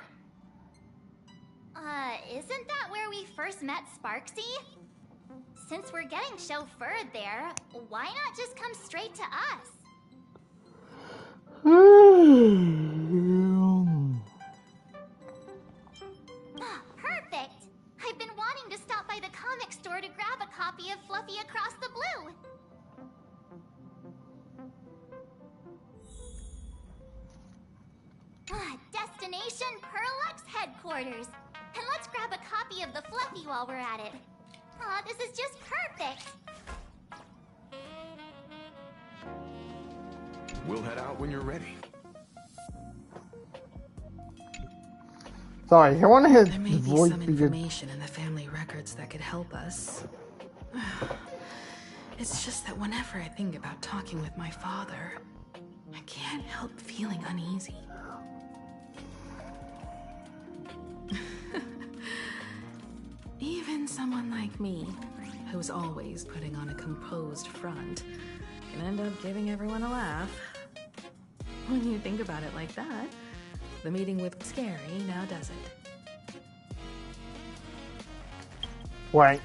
[SPEAKER 3] Isn't that where we first met Sparksy? Since we're getting chauffeured there, why not just come straight to us? Perfect! I've been wanting to stop by the comic store to grab a copy of Fluffy Across the Blue. Destination Perlux headquarters. And let's grab a copy of the Fluffy while we're at it. Aw, this is just perfect.
[SPEAKER 5] We'll head out when you're ready.
[SPEAKER 1] Sorry, I want to hear
[SPEAKER 8] There may be
[SPEAKER 1] voice
[SPEAKER 8] some
[SPEAKER 1] because
[SPEAKER 8] information in the family records that could help us. It's just that whenever I think about talking with my father, I can't help feeling uneasy. Even someone like me, who's always putting on a composed front, can end up giving everyone a laugh. When you think about it like that, the meeting with Scary now does it.
[SPEAKER 1] wait.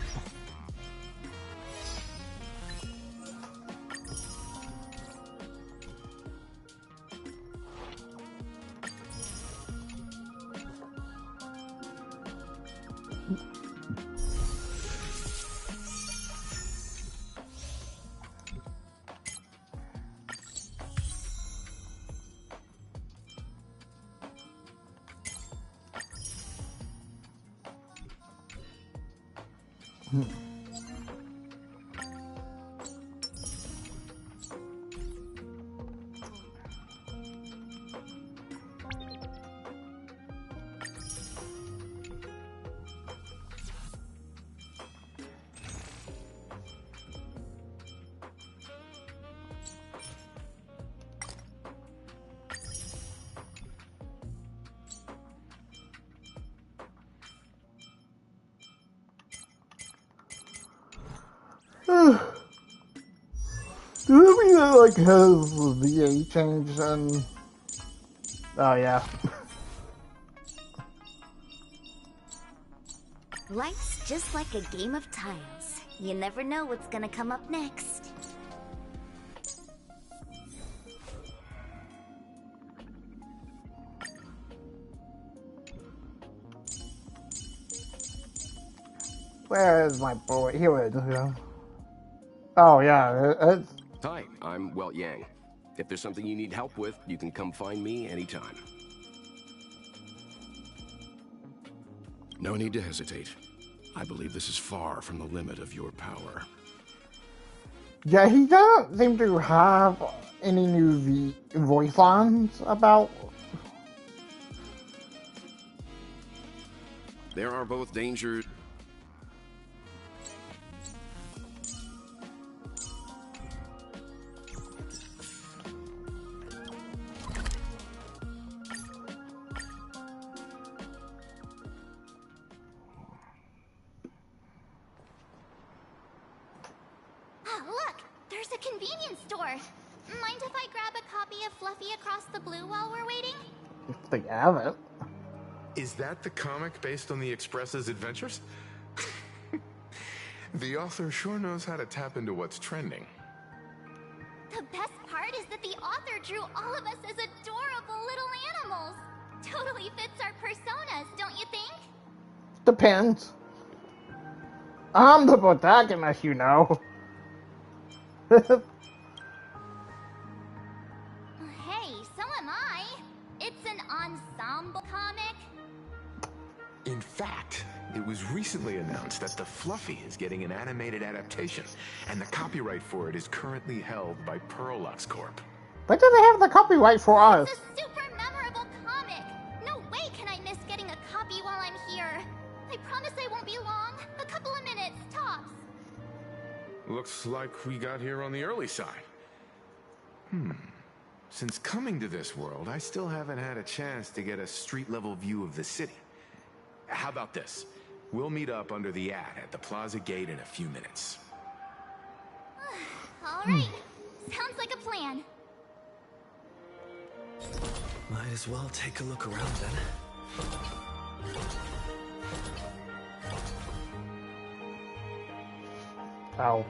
[SPEAKER 1] Do we like have VA change and oh yeah.
[SPEAKER 9] Life's just like a game of tiles. You never know what's gonna come up next.
[SPEAKER 1] Where is my boy? Here it is. Yeah. Oh yeah, it's
[SPEAKER 11] Hi, I'm Welt Yang. If there's something you need help with, you can come find me anytime.
[SPEAKER 6] No need to hesitate. I believe this is far from the limit of your power.
[SPEAKER 1] yeah. He doesn't seem to have any new voice lines about.
[SPEAKER 11] There are both dangers.
[SPEAKER 3] there's a convenience store. Mind if I grab a copy of Fluffy Across the Blue while we're waiting?
[SPEAKER 1] If they have it.
[SPEAKER 5] Is that the comic based on the Express's adventures? The author sure knows how to tap into what's trending.
[SPEAKER 3] The best part is that the author drew all of us as adorable little animals. Totally fits our personas, don't you think?
[SPEAKER 1] Depends. I'm the protagonist, you know.
[SPEAKER 3] Hey, so am I. It's an ensemble comic.
[SPEAKER 5] In fact, it was recently announced that the Fluffy is getting an animated adaptation, and the copyright for it is currently held by Pearlux Corp.
[SPEAKER 1] Why do they have the copyright for us?
[SPEAKER 3] It's a super memorable comic. No way can I miss getting a copy while I'm here. I promise I won't be long. A couple of minutes, tops.
[SPEAKER 5] Looks like we got here on the early side. Since coming to this world, I still haven't had a chance to get a street-level view of the city. How about this? We'll meet up under the ad at the Plaza Gate in a few minutes.
[SPEAKER 3] All right. Sounds like a plan.
[SPEAKER 2] Might as well take a look around then.
[SPEAKER 1] Oh.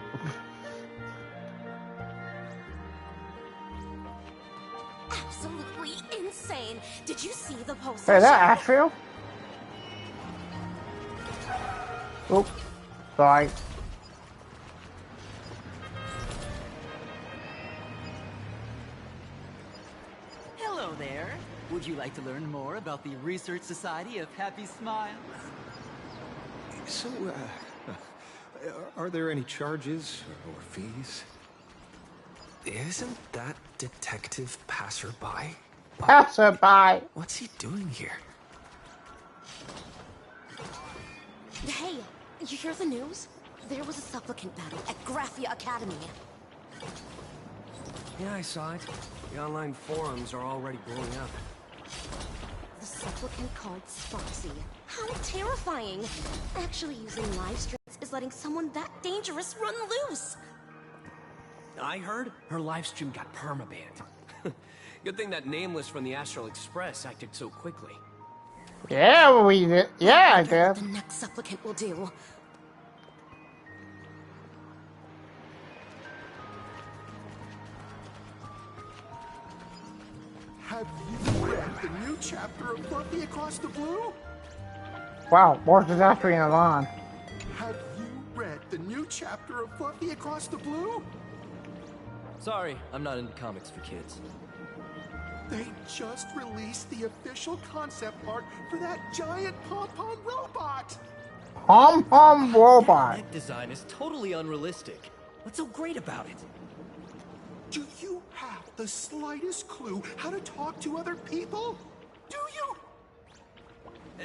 [SPEAKER 12] Absolutely insane. Did you see the poster?
[SPEAKER 1] Hey, is that Ashfield? Oops. Sorry.
[SPEAKER 13] Hello there. Would you like to learn more about the Research Society of Happy Smiles?
[SPEAKER 14] So, are there any charges or fees?
[SPEAKER 2] Isn't that Detective Passerby?
[SPEAKER 1] Passerby!
[SPEAKER 2] What's he doing here?
[SPEAKER 12] Hey, you hear the news? There was a supplicant battle at Graphia Academy.
[SPEAKER 15] Yeah, I saw it. The online forums are already blowing up.
[SPEAKER 12] The supplicant called Sfoxy. How terrifying! Actually using Livestream is letting someone that dangerous run loose.
[SPEAKER 15] I heard her livestream got permabanned. Good thing that Nameless from the Astral Express acted so quickly.
[SPEAKER 1] Yeah, we did. Yeah, I did.
[SPEAKER 12] The next supplicant will do.
[SPEAKER 6] Have you read the new chapter of Fluffy Across the Blue?
[SPEAKER 1] Wow, more disaster in the lawn.
[SPEAKER 6] Have you read the new chapter of Fluffy Across the Blue?
[SPEAKER 15] Sorry, I'm not into comics for kids.
[SPEAKER 6] They just released the official concept art for that giant pom-pom robot!
[SPEAKER 1] Pom-pom robot.
[SPEAKER 15] That design is totally unrealistic. What's so great about it?
[SPEAKER 6] Do you have the slightest clue how to talk to other people? Do you?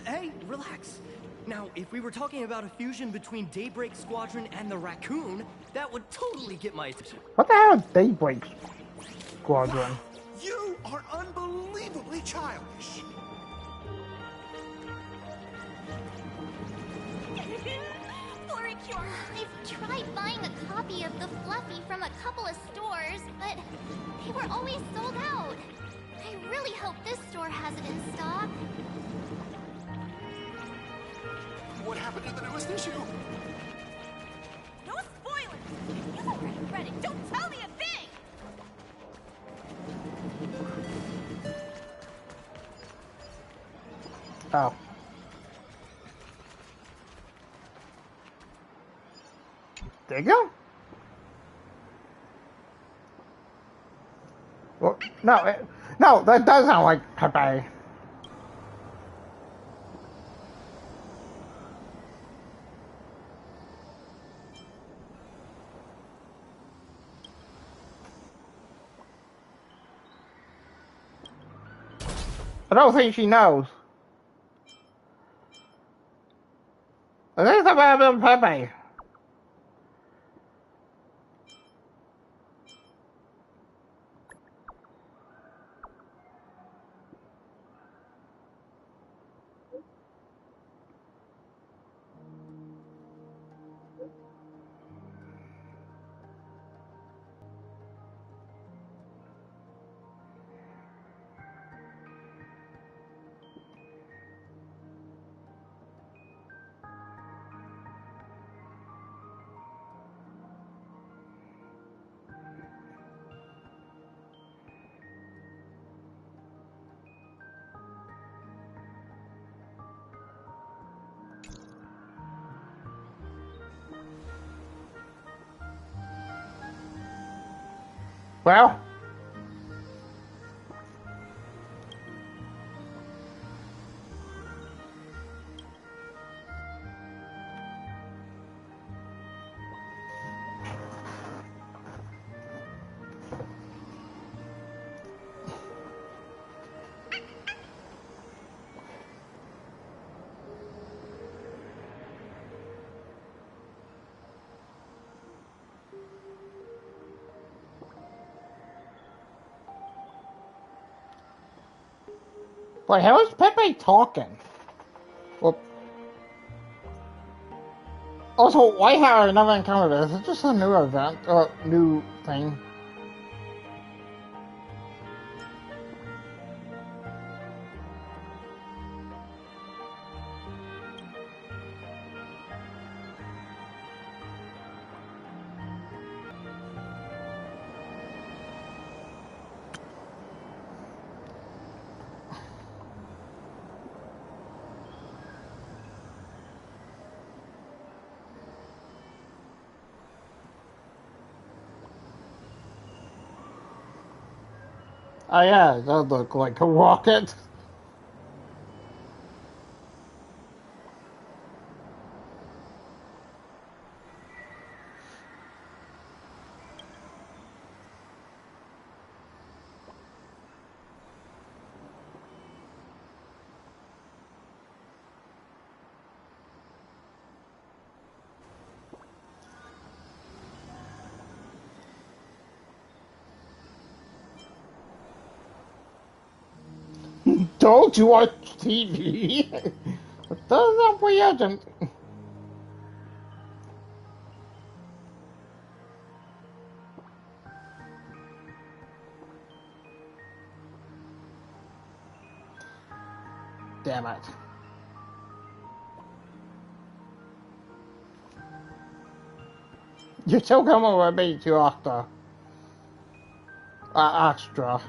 [SPEAKER 15] Hey, relax. Now, if we were talking about a fusion between Daybreak Squadron and the Raccoon, that would totally get my attention.
[SPEAKER 1] What the hell is Daybreak Squadron?
[SPEAKER 6] Wow, you are unbelievably childish.
[SPEAKER 3] I've tried buying a copy of the Fluffy from a couple of stores, but they were always sold out. I really hope this store has it in stock.
[SPEAKER 6] What happened to the newest issue?
[SPEAKER 12] No spoilers! You've already read it. Don't tell me a thing!
[SPEAKER 1] Oh. There you go. Well, no, no, that does sound like Pepe. I don't think she knows. I think it's about Pepe. Well. Wait, how is Pepe talking? Well, also, why have I never encountered this? Is it just a new event or new thing? Oh yeah, it does look like a rocket. Don't you watch TV? It does sound weird. Damn it. You still coming with me to Octa. Extra.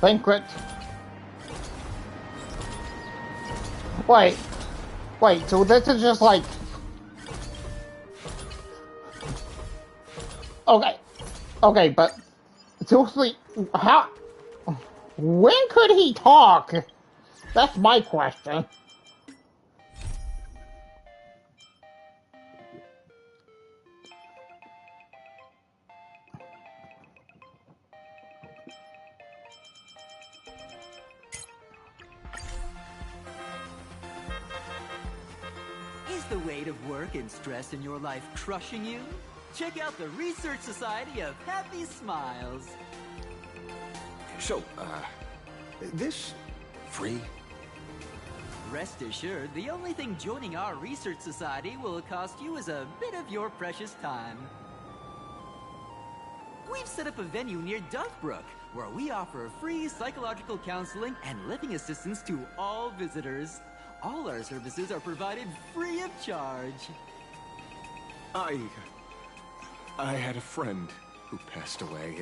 [SPEAKER 1] Banquet. Wait, so this is just like... Okay, but... Seriously, how... When could he talk? That's my question.
[SPEAKER 13] Is the weight of work and stress in your life crushing you? Check out the Research Society of Happy Smiles.
[SPEAKER 14] So, this free?
[SPEAKER 13] Rest assured, the only thing joining our Research Society will cost you is a bit of your precious time. We've set up a venue near Duffbrook, where we offer free psychological counseling and living assistance to all visitors. All our services are provided free of charge.
[SPEAKER 14] I had a friend who passed away,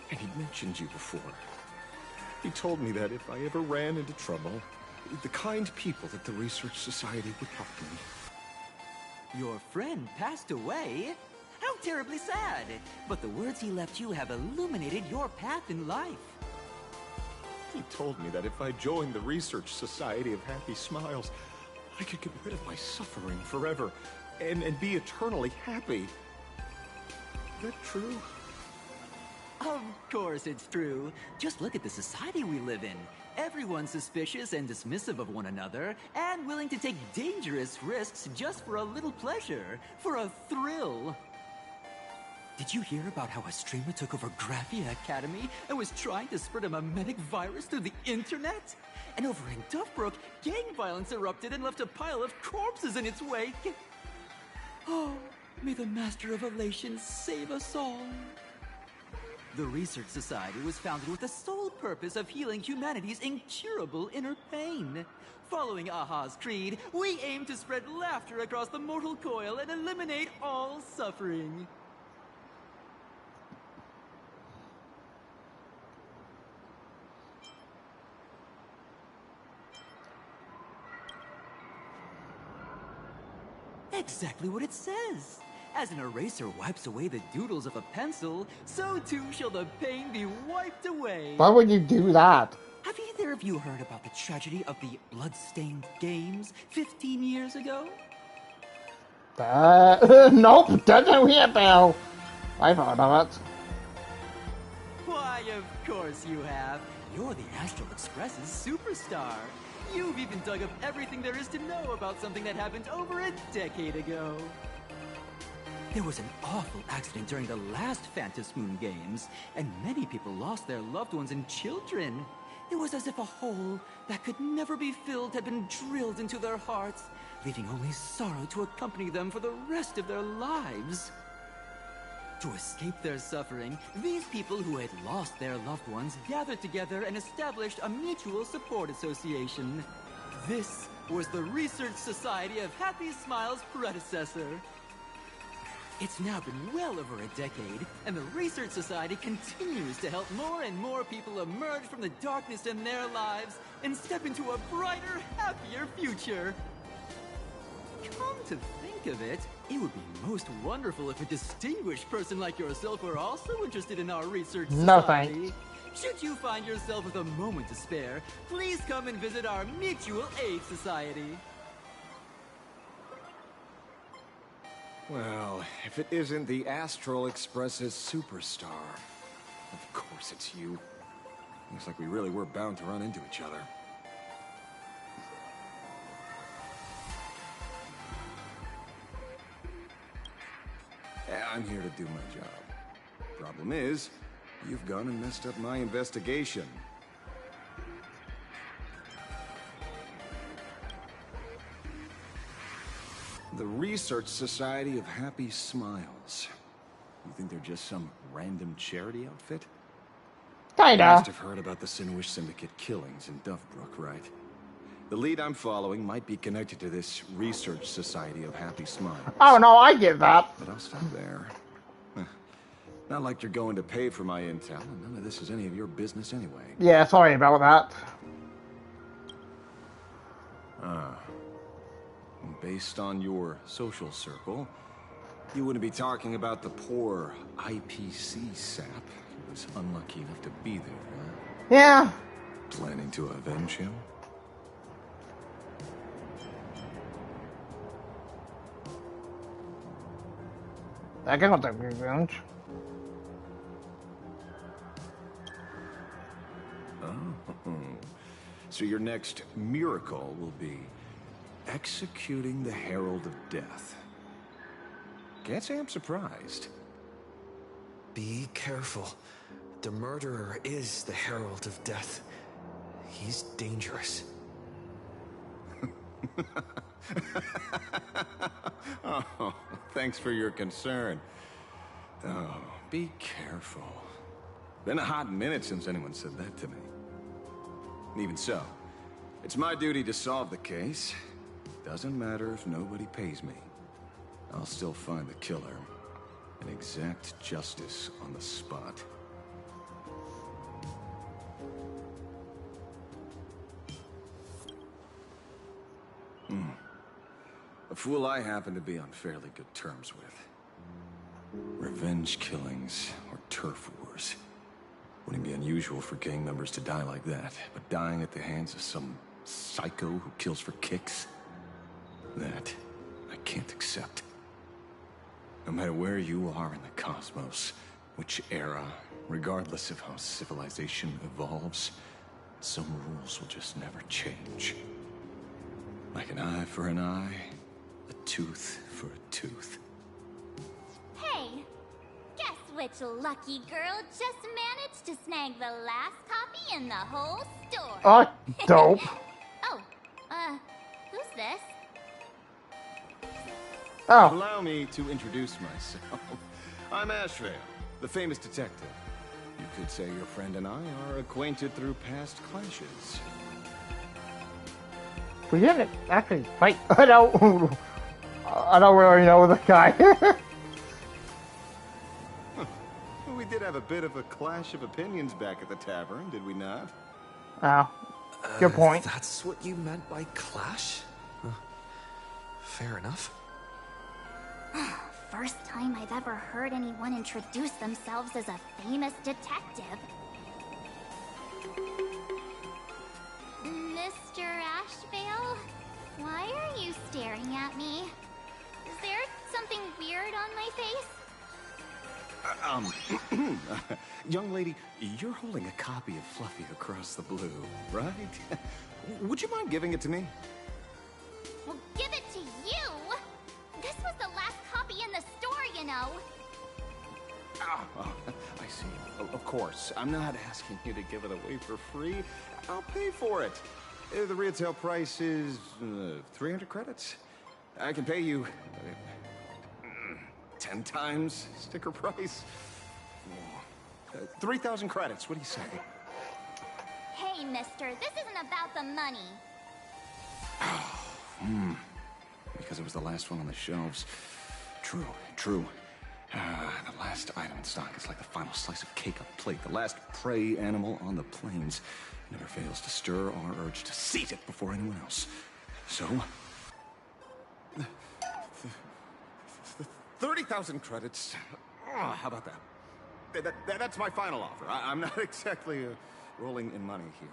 [SPEAKER 14] and he mentioned you before. He told me that if I ever ran into trouble, the kind people at the Research Society would help me.
[SPEAKER 13] Your friend passed away? How terribly sad! But the words he left you have illuminated your path in life.
[SPEAKER 14] He told me that if I joined the Research Society of Happy Smiles, I could get rid of my suffering forever and be eternally happy. Is that true?
[SPEAKER 13] Of course it's true. Just look at the society we live in. Everyone's suspicious and dismissive of one another, and willing to take dangerous risks just for a little pleasure, for a thrill. Did you hear about how a streamer took over Graphia Academy and was trying to spread a memetic virus through the internet? And over in Duffbrook, gang violence erupted and left a pile of corpses in its wake. Oh, may the Master of Elation save us all. The Research Society was founded with the sole purpose of healing humanity's incurable inner pain. Following Aha's creed, we aim to spread laughter across the mortal coil and eliminate all suffering. Exactly what it says. As an eraser wipes away the doodles of a pencil, so too shall the pain be wiped away.
[SPEAKER 1] Why would you do that?
[SPEAKER 13] Have either of you heard about the tragedy of the blood-stained games 15 years ago?
[SPEAKER 1] Nope, doesn't ring a bell. I've heard of it.
[SPEAKER 13] Why, of course you have. You're the Astral Express's superstar. You've even dug up everything there is to know about something that happened over a decade ago. There was an awful accident during the last Phantom Moon Games, and many people lost their loved ones and children. It was as if a hole that could never be filled had been drilled into their hearts, leaving only sorrow to accompany them for the rest of their lives. To escape their suffering, these people who had lost their loved ones gathered together and established a mutual support association. This was the Research Society of Happy Smiles' predecessor. It's now been well over a decade, and the Research Society continues to help more and more people emerge from the darkness in their lives and step into a brighter, happier future. Come to think of it, it would be most wonderful if a distinguished person like yourself were also interested in our Research Society.
[SPEAKER 1] No thanks.
[SPEAKER 13] Should you find yourself with a moment to spare, please come and visit our Mutual Aid Society.
[SPEAKER 14] Well, if it isn't the Astral Express's superstar. Of course it's you. Looks like we really were bound to run into each other. Yeah, I'm here to do my job. Problem is, you've gone and messed up my investigation. The Research Society of Happy Smiles. You think they're just some random charity outfit?
[SPEAKER 1] Kinda.
[SPEAKER 14] You must have heard about the Sinwish Syndicate killings in Dovebrook, right? The lead I'm following might be connected to this Research Society of Happy Smiles.
[SPEAKER 1] Oh no, I get that.
[SPEAKER 14] But I'll stop there. Not like you're going to pay for my intel, and none of this is any of your business anyway.
[SPEAKER 1] Yeah, sorry about that.
[SPEAKER 14] Based on your social circle, you wouldn't be talking about the poor IPC sap who was unlucky enough to be there, huh?
[SPEAKER 1] Yeah.
[SPEAKER 14] Planning to avenge him?
[SPEAKER 1] I can take revenge.
[SPEAKER 14] Oh. So your next miracle will be executing the Herald of Death. Can't say I'm surprised.
[SPEAKER 2] Be careful. The murderer is the Herald of Death. He's dangerous.
[SPEAKER 14] Oh, thanks for your concern. Oh, be careful. Been a hot minute since anyone said that to me. And even so, it's my duty to solve the case. Doesn't matter if nobody pays me. I'll still find the killer and exact justice on the spot. A fool I happen to be on fairly good terms with. Revenge killings or turf wars. Wouldn't be unusual for gang members to die like that, but dying at the hands of some psycho who kills for kicks? That I can't accept. No matter where you are in the cosmos, which era, regardless of how civilization evolves, some rules will just never change. Like an eye for an eye, a tooth for a tooth.
[SPEAKER 3] Hey, guess which lucky girl just managed to snag the last copy in the whole store?
[SPEAKER 1] Oh, dope.
[SPEAKER 3] Oh, who's this?
[SPEAKER 1] Oh.
[SPEAKER 14] Allow me to introduce myself. I'm Ashvale, the famous detective. You could say your friend and I are acquainted through past clashes.
[SPEAKER 1] We didn't actually fight. I don't really know the guy.
[SPEAKER 14] We did have a bit of a clash of opinions back at the tavern, did we not?
[SPEAKER 1] Oh, good point.
[SPEAKER 2] That's what you meant by clash? Fair enough.
[SPEAKER 3] First time I've ever heard anyone introduce themselves as a famous detective. Mr. Ashvale? Why are you staring at me? Is there something weird on my face?
[SPEAKER 14] Young lady, you're holding a copy of Fluffy Across the Blue, right? Would you mind giving it to me?
[SPEAKER 3] Well, give it to you! This was the last copy in the store, you know.
[SPEAKER 14] Oh, I see. Of course. I'm not asking you to give it away for free. I'll pay for it. The retail price is 300 credits. I can pay you 10 times sticker price. 3,000 credits. What do you say?
[SPEAKER 3] Hey, mister, this isn't about the money.
[SPEAKER 14] Because it was the last one on the shelves. True. The last item in stock is like the final slice of cake on the plate. The last prey animal on the plains never fails to stir our urge to seize it before anyone else. So, 30,000 credits. How about that? That's my final offer. I'm not exactly rolling in money here.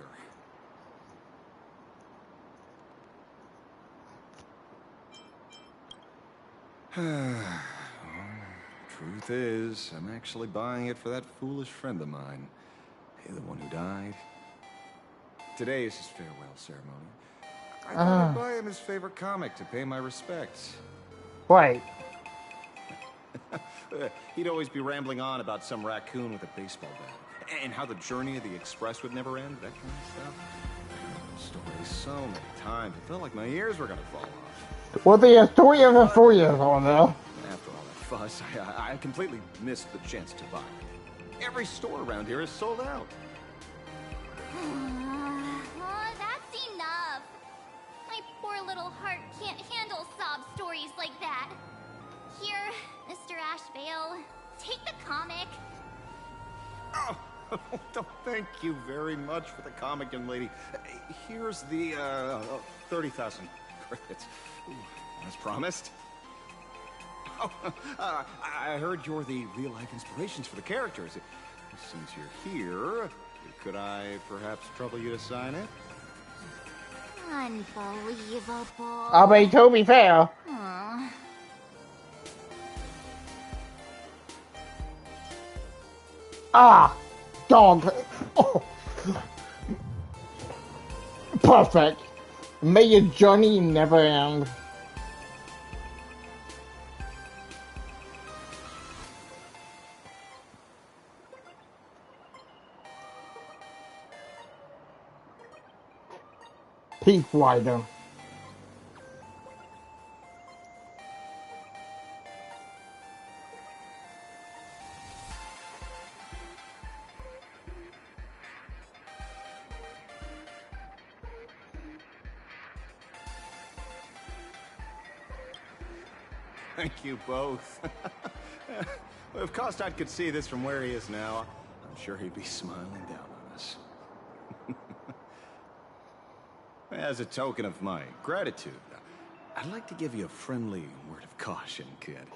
[SPEAKER 14] Truth is, I'm actually buying it for that foolish friend of mine. The one who died. Today is his farewell ceremony. I thought I'd buy him his favorite comic to pay my respects.
[SPEAKER 1] Wait.
[SPEAKER 14] He'd always be rambling on about some raccoon with a baseball bat. And how the journey of the express would never end, that kind of stuff. Stories so many times, it felt like my ears were gonna fall off.
[SPEAKER 1] Well, the story of the 4 years on though.
[SPEAKER 14] After all that fuss, I completely missed the chance to buy it. Every store around here is sold out.
[SPEAKER 3] That's enough. My poor little heart can't handle sob stories like that. Here, Mr. Ashvale, take the comic.
[SPEAKER 14] Oh, thank you very much for the comic, young lady. Here's the 30,000 credits. As promised. Oh, I heard you're the real-life inspirations for the characters. Since you're here, could I perhaps trouble you to sign it?
[SPEAKER 3] Unbelievable.
[SPEAKER 1] But to be fair. Dog. Oh. Perfect. May your journey never end. Peak wider.
[SPEAKER 14] Thank you both. If Kostad could see this from where he is now, I'm sure he'd be smiling down on us. As a token of my gratitude, I'd like to give you a friendly word of caution, kid.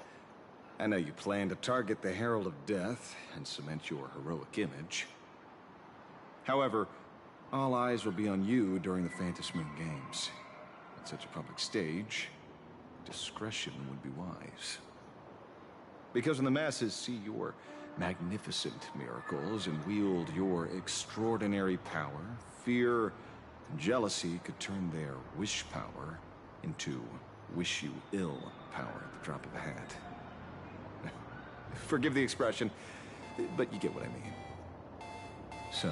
[SPEAKER 14] I know you plan to target the Herald of Death and cement your heroic image. However, all eyes will be on you during the Phantom Moon Games. At such a public stage, discretion would be wise. Because when the masses see your magnificent miracles and wield your extraordinary power, fear and jealousy could turn their wish power into wish you ill power at the drop of a hat. Forgive the expression, but you get what I mean. So,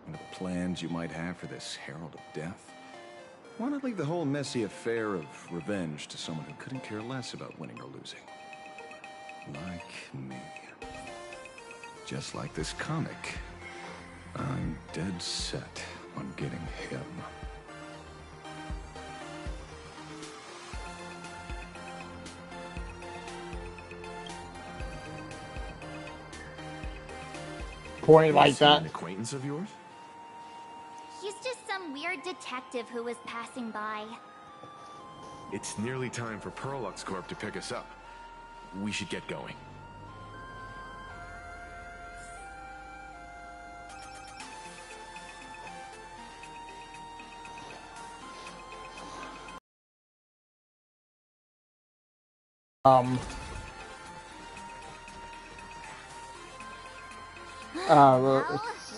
[SPEAKER 14] what are the plans you might have for this Herald of Death? Why not leave the whole messy affair of revenge to someone who couldn't care less about winning or losing? Like me. Just like this comic. I'm dead set on getting him.
[SPEAKER 1] Point like that.
[SPEAKER 5] An acquaintance of yours?
[SPEAKER 3] He's just some weird detective who was passing by.
[SPEAKER 5] It's nearly time for Perlux Corp to pick us up. we should get going.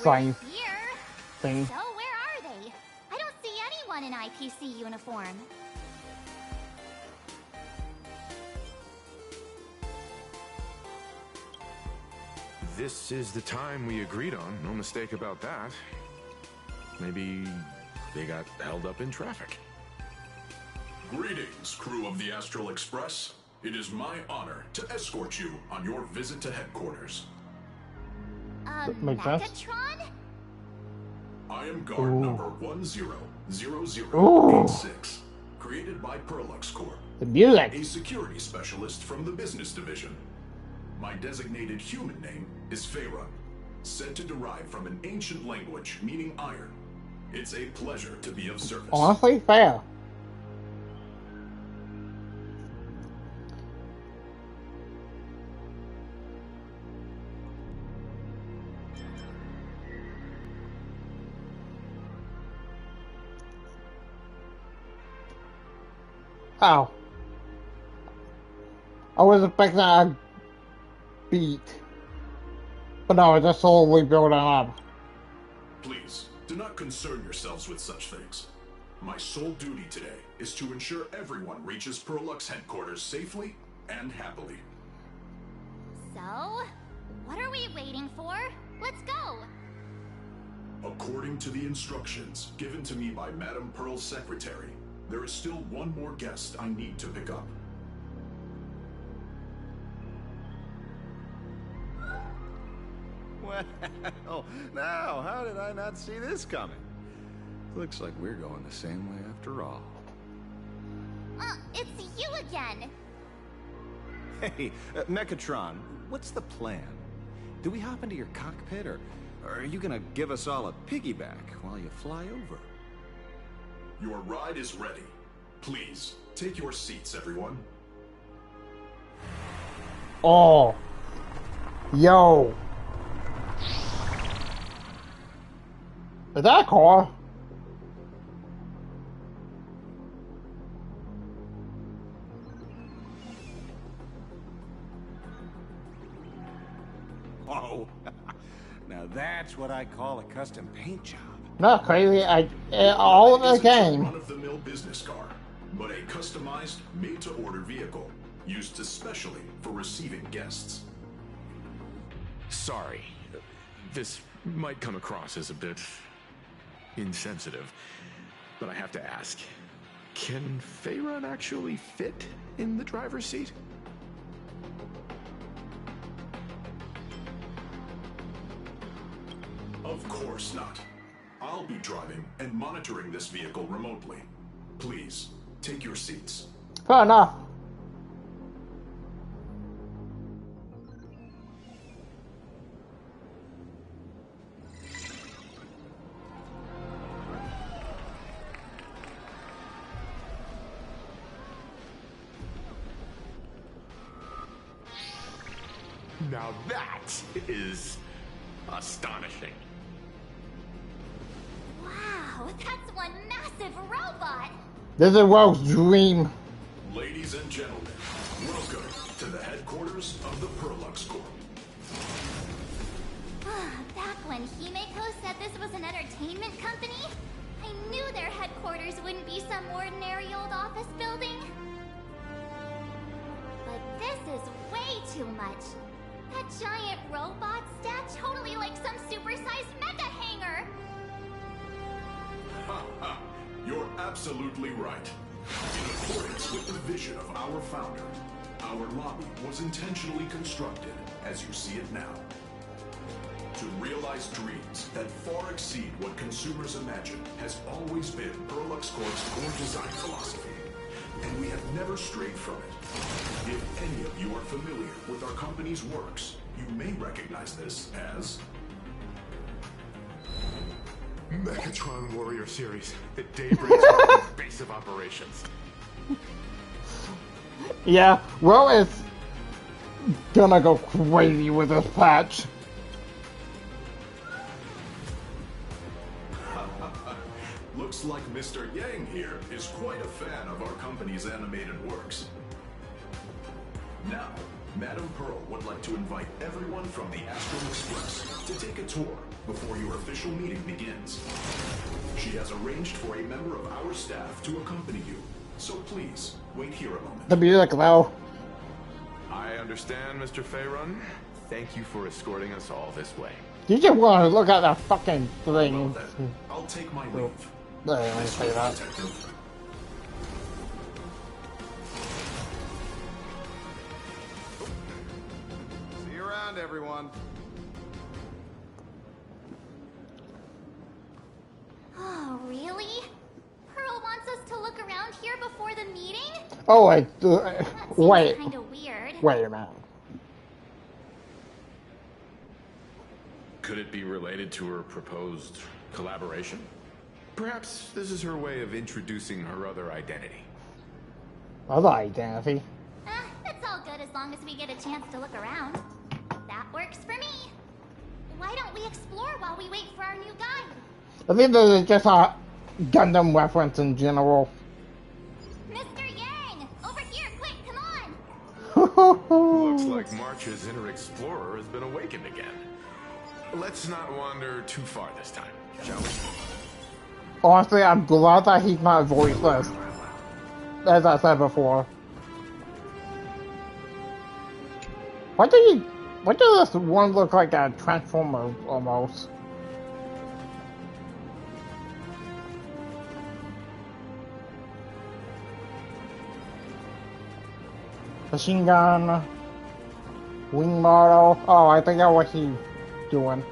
[SPEAKER 1] Science
[SPEAKER 3] here.
[SPEAKER 1] thing.
[SPEAKER 3] So where are they? I don't see anyone in IPC uniform.
[SPEAKER 5] This is the time we agreed on, no mistake about that. Maybe they got held up in traffic.
[SPEAKER 16] Greetings, crew of the Astral Express. It is my honor to escort you on your visit to headquarters.
[SPEAKER 3] Megatron?
[SPEAKER 16] I am guard number 100086, created by Perlux Corp.
[SPEAKER 1] The music.
[SPEAKER 16] A security specialist from the business division. My designated human name is Feyre, said to derive from an ancient language meaning iron. It's a pleasure to be of service.
[SPEAKER 1] Honestly, fair. How? I was expecting a beat. But no, it's just slowly building up.
[SPEAKER 16] Please, do not concern yourselves with such things. My sole duty today is to ensure everyone reaches Perlux headquarters safely and happily.
[SPEAKER 3] So, what are we waiting for? Let's go!
[SPEAKER 16] According to the instructions given to me by Madame Pearl's secretary, there is still one more guest I need to pick up.
[SPEAKER 17] Well, now, how did I not see this coming? Looks like we're going the same way after all.
[SPEAKER 3] It's you again!
[SPEAKER 17] Hey, Megatron, what's the plan? Do we hop into your cockpit, or are you gonna give us all a piggyback while you fly over?
[SPEAKER 16] Your ride is ready. Please, take your seats, everyone.
[SPEAKER 1] Oh. Yo. Is that a car?
[SPEAKER 17] Oh, now that's what I call a custom paint job.
[SPEAKER 1] Not crazy. All of the game.
[SPEAKER 16] Run-of-the-mill business car, but a customized, made-to-order vehicle used especially for receiving guests.
[SPEAKER 5] Sorry, this might come across as a bit insensitive, but I have to ask, can Feyre actually fit in the driver's seat?
[SPEAKER 16] Of course not. I'll be driving and monitoring this vehicle remotely. Please, take your seats.
[SPEAKER 1] Fair enough.
[SPEAKER 5] Now that is astonishing.
[SPEAKER 3] Wow, that's one massive robot!
[SPEAKER 1] This is World's dream.
[SPEAKER 16] Ladies and gentlemen, welcome to the headquarters of the Perlux Corp.
[SPEAKER 3] Back when Himeko said this was an entertainment company, I knew their headquarters wouldn't be some ordinary old office building. But this is way too much. That giant robot stat totally like some supersized mega hanger.
[SPEAKER 16] Ha ha! You're absolutely right. In accordance with the vision of our founder, our lobby was intentionally constructed as you see it now. To realize dreams that far exceed what consumers imagine has always been Perlux Corp's core design philosophy, and we have never strayed from it. If any of you are familiar with our company's works, you may recognize this as
[SPEAKER 5] Megatron Warrior Series at Daybreak's base of operations.
[SPEAKER 1] Yeah, well, it's gonna go crazy with this patch.
[SPEAKER 16] Looks like Mr. Yang here is quite a fan of our company's animated works. Now, Madame Pearl would like to invite everyone from the Astral Express to take a tour before your official meeting begins. She has arranged for a member of our staff to accompany you, so please, wait here a moment.
[SPEAKER 1] The music, though.
[SPEAKER 5] I understand, Mr. Faerun. Thank you for escorting us all this way.
[SPEAKER 1] You just want to look at that fucking thing.
[SPEAKER 16] Well then, I'll take my leave.
[SPEAKER 1] Let me say that.
[SPEAKER 17] See you around, everyone.
[SPEAKER 3] Oh, really? Pearl wants us to look around here before the meeting?
[SPEAKER 1] Oh, wait.
[SPEAKER 3] Wait. Kind of weird.
[SPEAKER 1] Wait a minute.
[SPEAKER 5] Could it be related to her proposed collaboration? Perhaps this is her way of introducing her other identity.
[SPEAKER 1] Other identity?
[SPEAKER 3] It's all good as long as we get a chance to look around. That works for me. Why don't we explore while we wait for our new guide?
[SPEAKER 1] I think this is just a Gundam reference in general.
[SPEAKER 3] Mr. Yang! Over here, quick, come
[SPEAKER 5] on! Looks like March's inner explorer has been awakened again. Let's not wander too far this time, shall we?
[SPEAKER 1] Honestly, I'm glad that he's not voiceless. As I said before. Why does this one look like a transformer almost? Machine gun, wing model. Oh, I think that's what he's doing.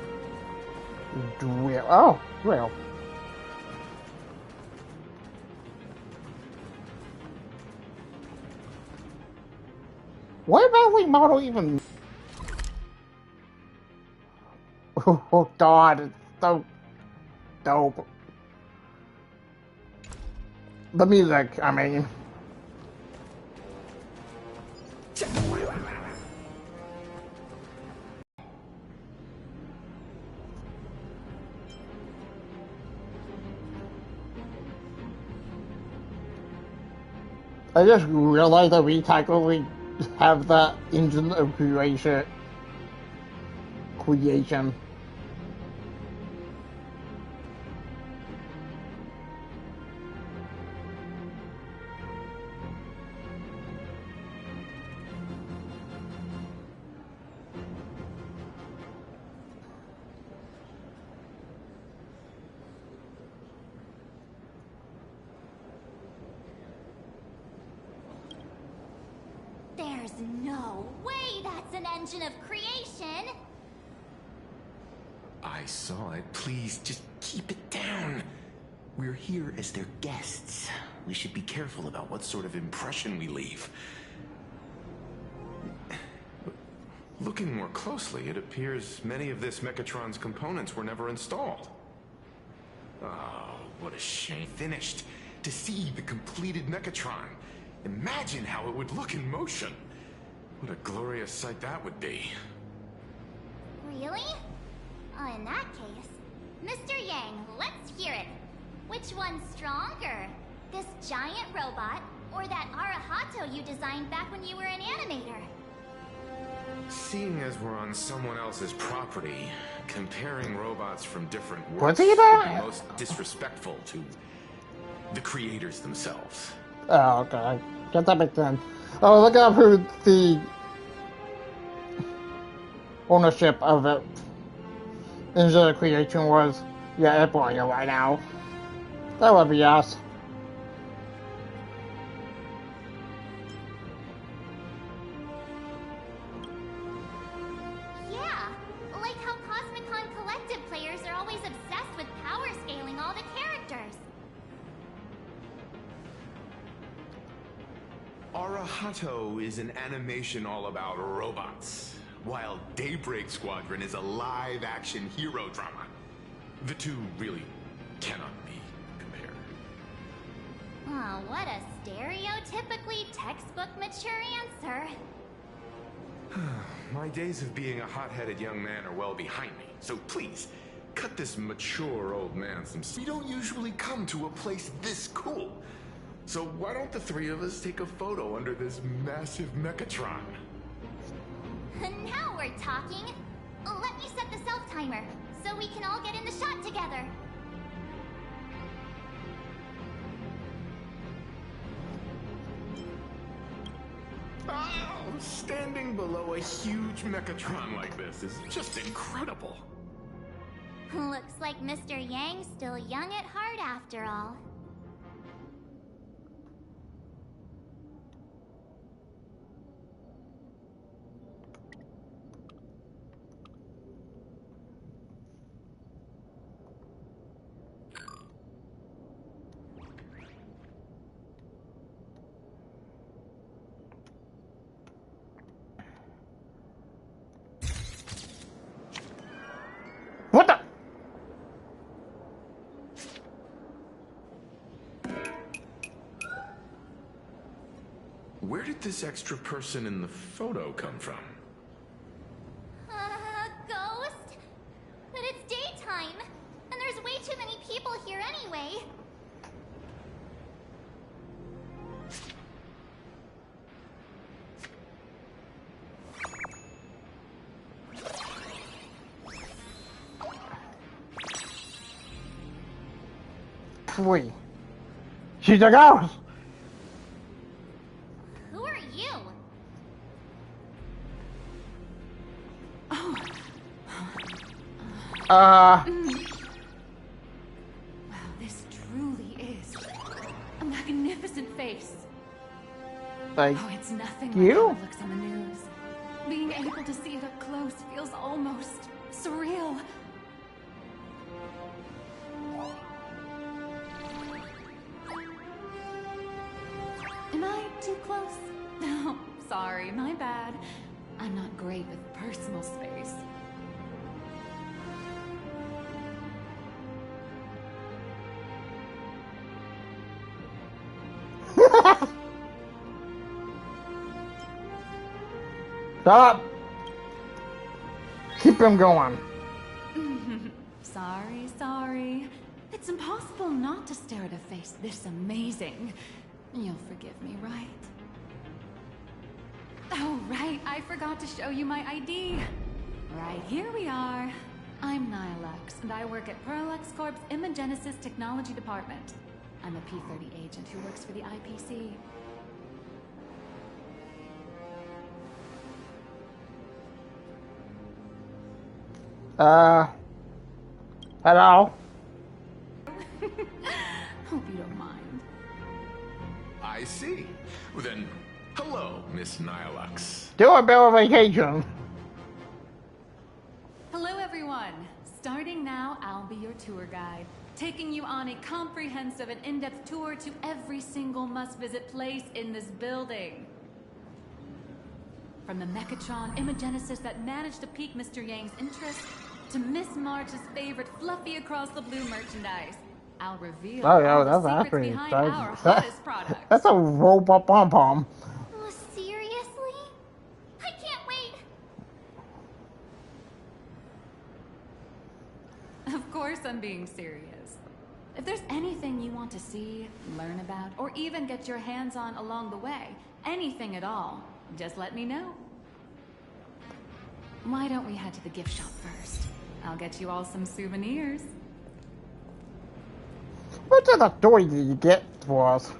[SPEAKER 1] Drill. Oh, drill. What about wing model even? Oh God, it's so dope. The music, I mean. I just realized that we technically have that engine of creation.
[SPEAKER 3] There's no way that's an engine of creation!
[SPEAKER 5] I saw it. Please, just keep it down. We're here as their guests. We should be careful about what sort of impression we leave. Looking more closely, it appears many of this Mechatron's components were never installed. Oh, what a shame. Finished. To see the completed Mechatron. Imagine how it would look in motion. What a glorious sight that would be.
[SPEAKER 3] Really? Oh, in that case, Mr. Yang, let's hear it. Which one's stronger? This giant robot, or that Arahato you designed back when you were an animator?
[SPEAKER 5] Seeing as we're on someone else's property, comparing robots from different worlds
[SPEAKER 1] What's he
[SPEAKER 5] would
[SPEAKER 1] about?
[SPEAKER 5] be most disrespectful to the creators themselves.
[SPEAKER 1] Oh, okay. Guess that makes sense. Oh, look up who the ownership of it in the creation was. Yeah, it's blowing it right now. That would be us.
[SPEAKER 3] Yeah, like how Cosmicon Collective players are always obsessed with power scaling all the characters.
[SPEAKER 5] Arahato is an animation all about robots, while Daybreak Squadron is a live-action hero drama. The two really cannot be compared.
[SPEAKER 3] Oh, what a stereotypically textbook mature answer.
[SPEAKER 5] My days of being a hot-headed young man are well behind me, so please, cut this mature old man some... We don't usually come to a place this cool. So why don't the three of us take a photo under this massive Mechatron?
[SPEAKER 3] Now we're talking. Let me set the self-timer, so we can all get in the shot together.
[SPEAKER 5] Oh, standing below a huge Mechatron like this is just incredible.
[SPEAKER 3] Looks like Mr. Yang's still young at heart after all.
[SPEAKER 1] What the?
[SPEAKER 5] Where did this extra person in the photo come from?
[SPEAKER 3] Ghost? But it's daytime, and there's way too many people here anyway.
[SPEAKER 1] Wait. She's a ghost!
[SPEAKER 3] Who are you?
[SPEAKER 4] Wow, this truly is a magnificent face.
[SPEAKER 1] Like,
[SPEAKER 4] oh, it's nothing
[SPEAKER 1] you?
[SPEAKER 4] like how it looks on the news. Being able to see it up close feels almost surreal. Am I too close? No, sorry, my bad. I'm not great with personal space.
[SPEAKER 1] Stop! Keep him going.
[SPEAKER 4] Sorry. It's impossible not to stare at a face this amazing. You'll forgive me, right? Oh, right, I forgot to show you my ID. Right, here we are. I'm Nihilux, and I work at Parallax Corp's Imagenesis Technology Department. I'm a P-30 agent who works for the IPC.
[SPEAKER 1] Hello?
[SPEAKER 4] Hope you don't mind.
[SPEAKER 5] I see. Well then, hello, Miss Nihilux.
[SPEAKER 1] Do a bit of vacation.
[SPEAKER 4] Hello, everyone. Starting now, I'll be your tour guide, taking you on a comprehensive and in-depth tour to every single must-visit place in this building. From the Mechatron Imagenesis that managed to pique Mr. Yang's interest, to Miss March's favorite fluffy across the blue merchandise, I'll reveal
[SPEAKER 1] Oh, yeah,
[SPEAKER 4] all
[SPEAKER 1] that's
[SPEAKER 4] the secrets
[SPEAKER 1] actually
[SPEAKER 4] behind our
[SPEAKER 1] exciting.
[SPEAKER 4] hottest products.
[SPEAKER 1] That's a robot pom-pom.
[SPEAKER 3] Oh, seriously? I can't wait.
[SPEAKER 4] Of course I'm being serious. If there's anything you want to see, learn about, or even get your hands on along the way, anything at all, just let me know. Why don't we head to the gift shop first? I'll get you all some souvenirs.
[SPEAKER 1] What sort of toy did you get for us?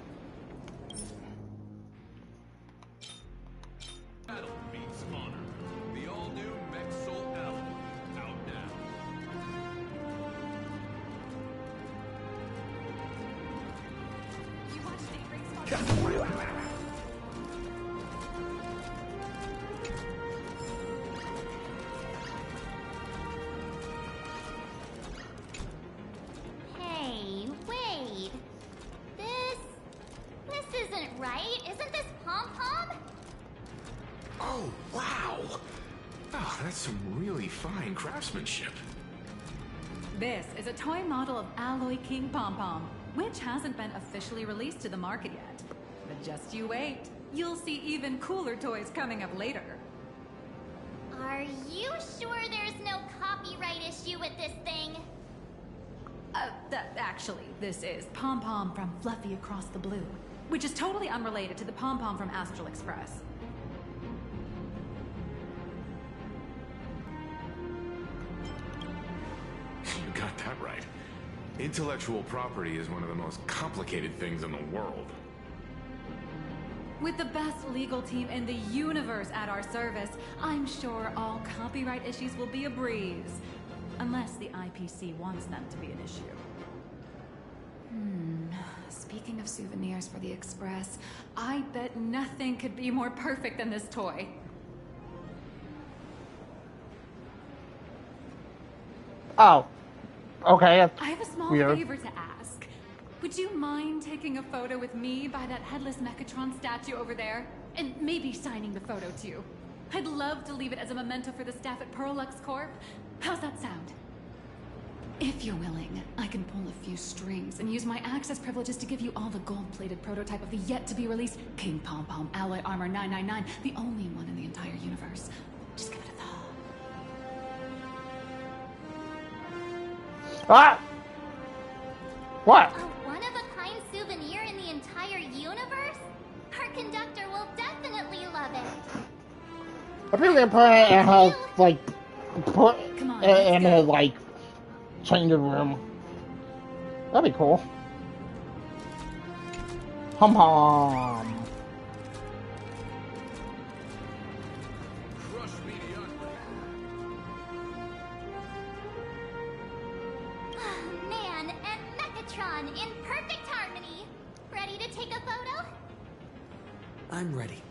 [SPEAKER 3] Hey, wait. This isn't right. Isn't this Pom-Pom?
[SPEAKER 5] Oh, wow. Oh, that's some really fine craftsmanship.
[SPEAKER 4] This is a toy model of Alloy King Pom-Pom, which hasn't been officially released to the market yet. But just you wait. You'll see even cooler toys coming up later.
[SPEAKER 3] Are you sure there's no copyright issue with this thing?
[SPEAKER 4] Actually, this is Pom Pom from Fluffy Across the Blue, which is totally unrelated to the Pom Pom from Astral Express.
[SPEAKER 5] You got that right. Intellectual property is one of the most complicated things in the world.
[SPEAKER 4] With the best legal team in the universe at our service, I'm sure all copyright issues will be a breeze. Unless the IPC wants them to be an issue.
[SPEAKER 8] Speaking of souvenirs for the Express,
[SPEAKER 4] I bet nothing could be more perfect than this toy.
[SPEAKER 1] Oh. Okay,
[SPEAKER 4] I have a small
[SPEAKER 1] weird.
[SPEAKER 4] favor to ask. Would you mind taking a photo with me by that headless Mechatron statue over there? And maybe signing the photo too. I'd love to leave it as a memento for the staff at Perlux Corp. How's that sound? If you're willing, I can pull a few strings and use my access privileges to give you all the gold-plated prototype of the yet-to-be-released King Pom Pom Alloy Armor 999, the only one in the entire universe. Just give it a thought.
[SPEAKER 1] Ah! What?
[SPEAKER 3] A one-of-a-kind souvenir in the entire universe? Our conductor will definitely love it.
[SPEAKER 1] I think they put it in her, like, put it in her, like, changing room. That'd be cool. Hum hum.
[SPEAKER 3] Man and Mechatron in perfect harmony. Ready to take a photo?
[SPEAKER 2] I'm ready.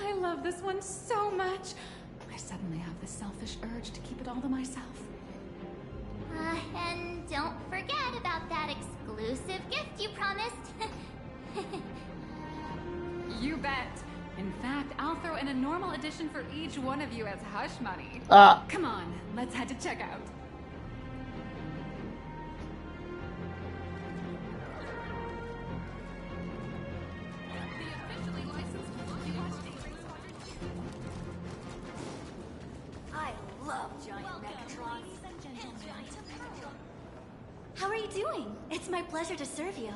[SPEAKER 4] I love this one so much. I suddenly have this selfish urge to keep it all to myself.
[SPEAKER 3] And don't forget about that exclusive gift you promised.
[SPEAKER 4] You bet. In fact, I'll throw in a normal edition for each one of you as hush money. Come on, let's head to checkout.
[SPEAKER 12] I love giant Mechatrons. How are you doing? It's my pleasure to serve you.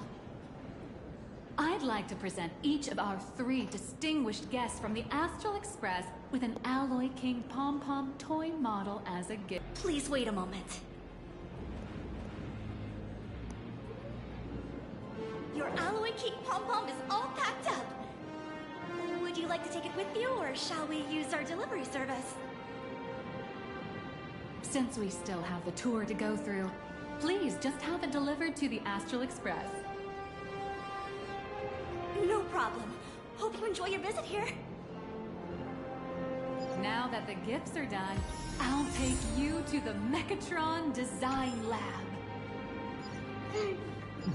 [SPEAKER 4] I'd like to present each of our 3 distinguished guests from the Astral Express with an Alloy King Pom Pom toy model as a gift.
[SPEAKER 12] Please wait a moment. Your Alloy King Pom Pom is all packed up. Would you like to take it with you, or shall we use our delivery service?
[SPEAKER 4] Since we still have the tour to go through, please just have it delivered to the Astral Express.
[SPEAKER 12] No problem. Hope you enjoy your visit here.
[SPEAKER 4] Now that the gifts are done, I'll take you to the Mechatron Design Lab.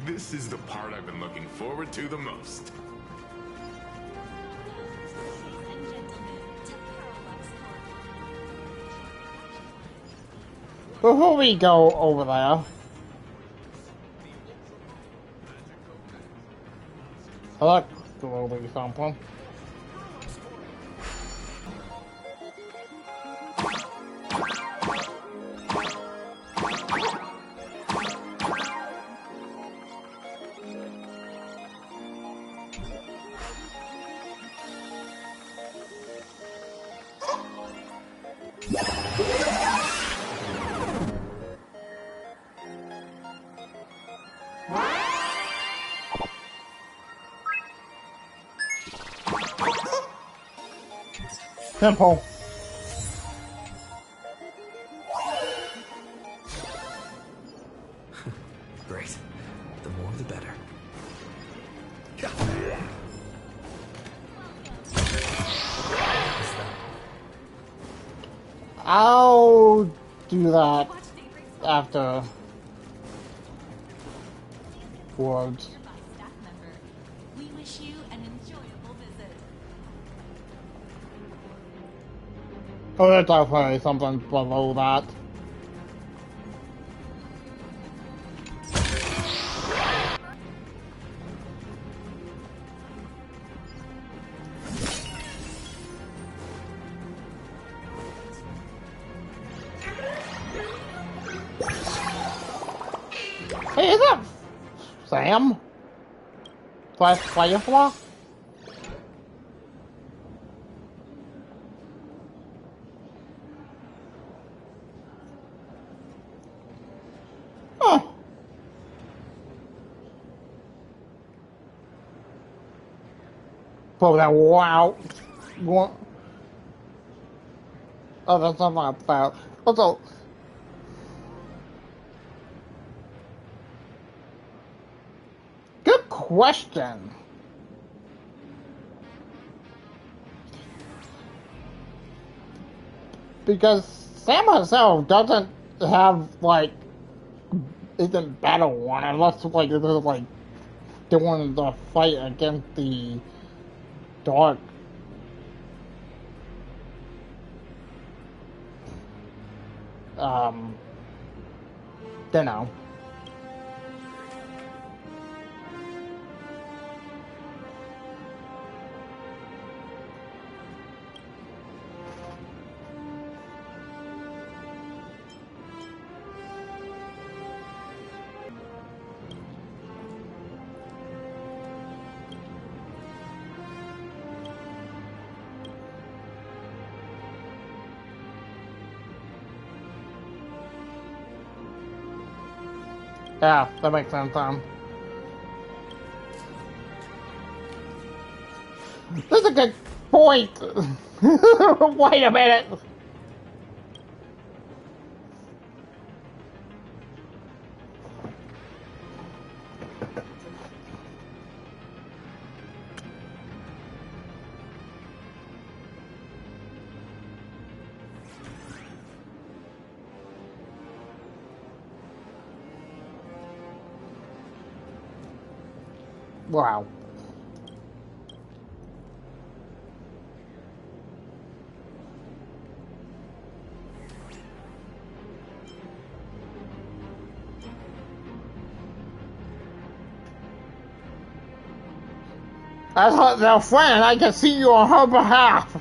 [SPEAKER 5] This is the part I've been looking forward to the most.
[SPEAKER 1] Before we go over there, I like the little baby sample. Simple.
[SPEAKER 2] Great. The more the better.
[SPEAKER 1] I'll do that after words.
[SPEAKER 4] We wish you an enjoyable visit.
[SPEAKER 1] Oh, there's definitely something below that. Hey, is that Sam? Slash Firefly? Huh. Pull that wow. What? Oh, that's not my fault. Also, good question. Because Sam herself doesn't have, like, isn't battle one unless, like, this is, like, doing the fight against the dark. You know. Yeah, that makes sense, That's a good point! Wait a minute! Wow. As her friend, I can see you on her behalf.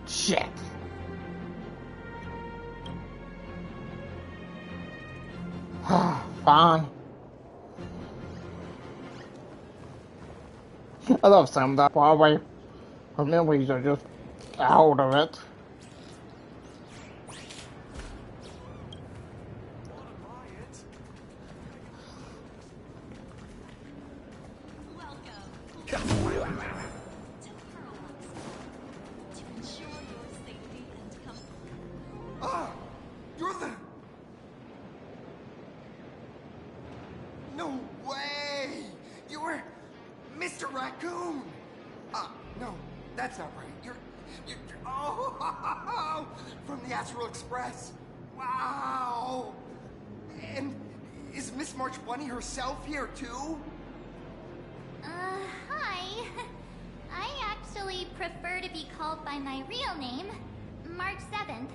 [SPEAKER 1] Shit. Fine. I love Sam that way. Her memories are just out of it.
[SPEAKER 18] Ah! You're the... No way! You were Mr. Raccoon! No, that's not right. You're oh! From the Astral Express! Wow! And is Miss March Bunny herself here too?
[SPEAKER 3] Hi. I actually prefer to be called by my real name, March 7th.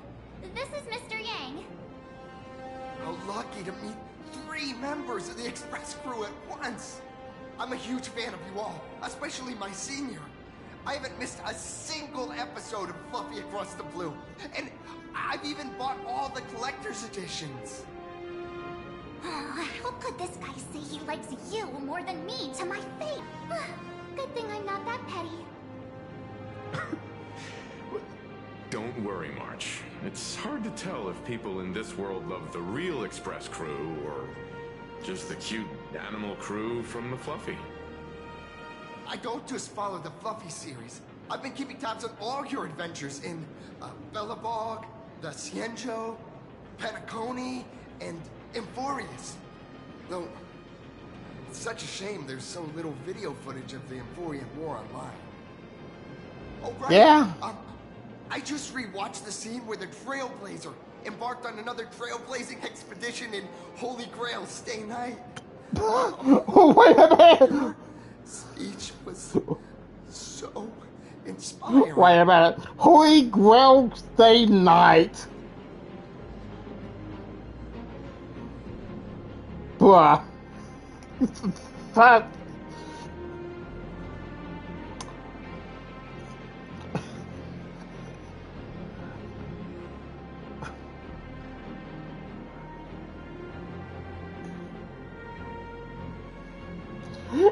[SPEAKER 3] This is Mr. Yang.
[SPEAKER 18] How lucky to meet 3 members of the Express crew at once! I'm a huge fan of you all, especially my senior. I haven't missed a single episode of Fluffy Across the Blue, and I've even bought all the collector's editions.
[SPEAKER 3] How could this guy say he likes you more than me to my face? Good thing I'm not that petty.
[SPEAKER 5] Don't worry, March. It's hard to tell if people in this world love the real Express crew or just the cute animal crew from the Fluffy.
[SPEAKER 18] I don't just follow the Fluffy series. I've been keeping tabs on all your adventures in Bellabog, the Cienjo, Penacony, and Emphorius. Though, it's such a shame there's so little video footage of the Emphorian War online. Oh, right.
[SPEAKER 1] Yeah.
[SPEAKER 18] I just rewatched the scene where the Trailblazer embarked on another trailblazing expedition in Holy Grail Stay Night.
[SPEAKER 1] Oh, wait a minute.
[SPEAKER 18] Your speech was so inspiring.
[SPEAKER 1] Wait a minute. Holy Grail Stay Night. Bruh. That...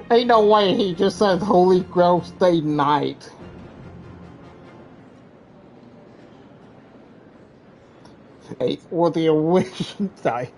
[SPEAKER 1] Ain't no way he just says Holy Grail Stay Night. Hey, or the Illusion Night.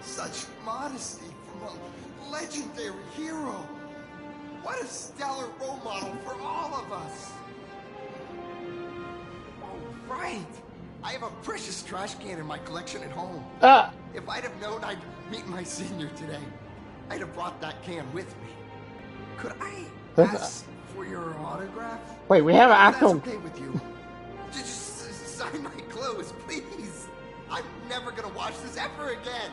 [SPEAKER 18] Such modesty from a legendary hero. What a stellar role model for all of us. Oh, right. I have a precious trash can in my collection at home. If I'd have known I'd meet my senior today, I'd have brought that can with me. Could I ask for your autograph?
[SPEAKER 1] Wait, we have an actual...
[SPEAKER 18] That's okay with you. Just sign my clothes, please. I'm never gonna watch this ever again.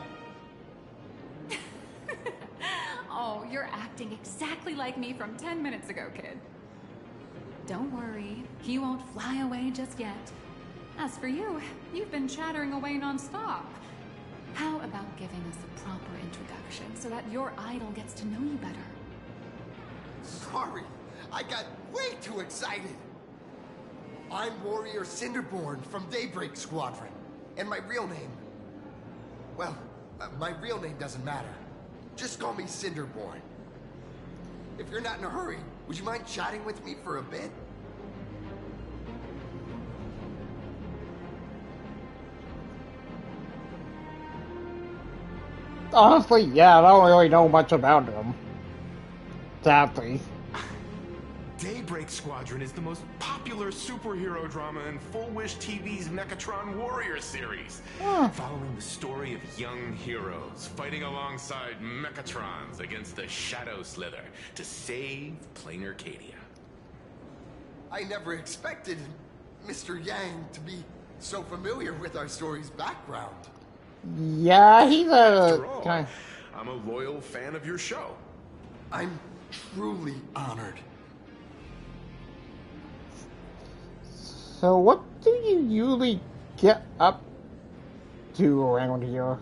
[SPEAKER 19] Oh, you're acting exactly like me from 10 minutes ago, kid. Don't worry, he won't fly away just yet. As for you, you've been chattering away non-stop. How about giving us a proper introduction so that your idol gets to know you better?
[SPEAKER 18] Sorry, I got way too excited. I'm Warrior Cinderborn from Daybreak Squadron. And my real name... Well, my real name doesn't matter. Just call me Cinderborn. If you're not in a hurry, would you mind chatting with me for a bit?
[SPEAKER 1] Honestly, yeah, I don't really know much about him. Sadly.
[SPEAKER 5] Daybreak Squadron is the most popular superhero drama in Full Wish TV's Mechatron Warrior series, following the story of young heroes fighting alongside Mechatrons against the Shadow Slither to save Plain Arcadia.
[SPEAKER 18] I never expected Mr. Yang to be so familiar with our story's background.
[SPEAKER 1] Yeah, he's a...
[SPEAKER 5] After all, I'm a loyal fan of your show.
[SPEAKER 18] I'm truly honored.
[SPEAKER 1] So what do you usually get up to around here?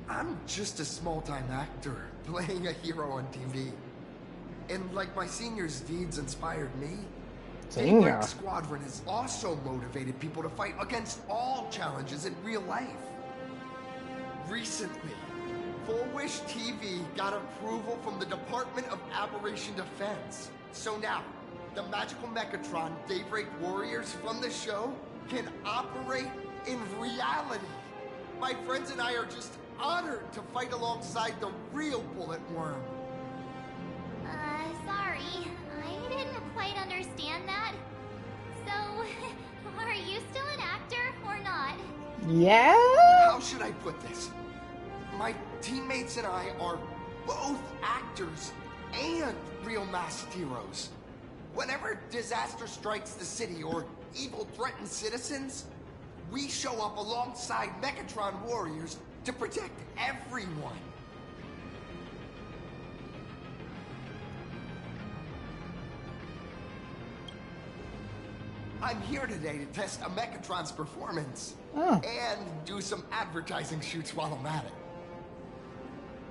[SPEAKER 18] I'm just a small-time actor, playing a hero on TV. And like my senior's deeds inspired me, Daybreak Squadron has also motivated people to fight against all challenges in real life. Recently, Full Wish TV got approval from the Department of Aberration Defense. So now, the magical Mechatron Daybreak Warriors from the show can operate in reality. My friends and I are just honored to fight alongside the real Bullet Worm.
[SPEAKER 3] Sorry. I didn't quite understand that. So, are you still an actor or not?
[SPEAKER 1] Yeah?
[SPEAKER 18] How should I put this? My teammates and I are both actors and real masked heroes. Whenever disaster strikes the city or evil threatens citizens, we show up alongside Mechatron warriors to protect everyone. I'm here today to test a Mechatron's performance and do some advertising shoots while I'm at it.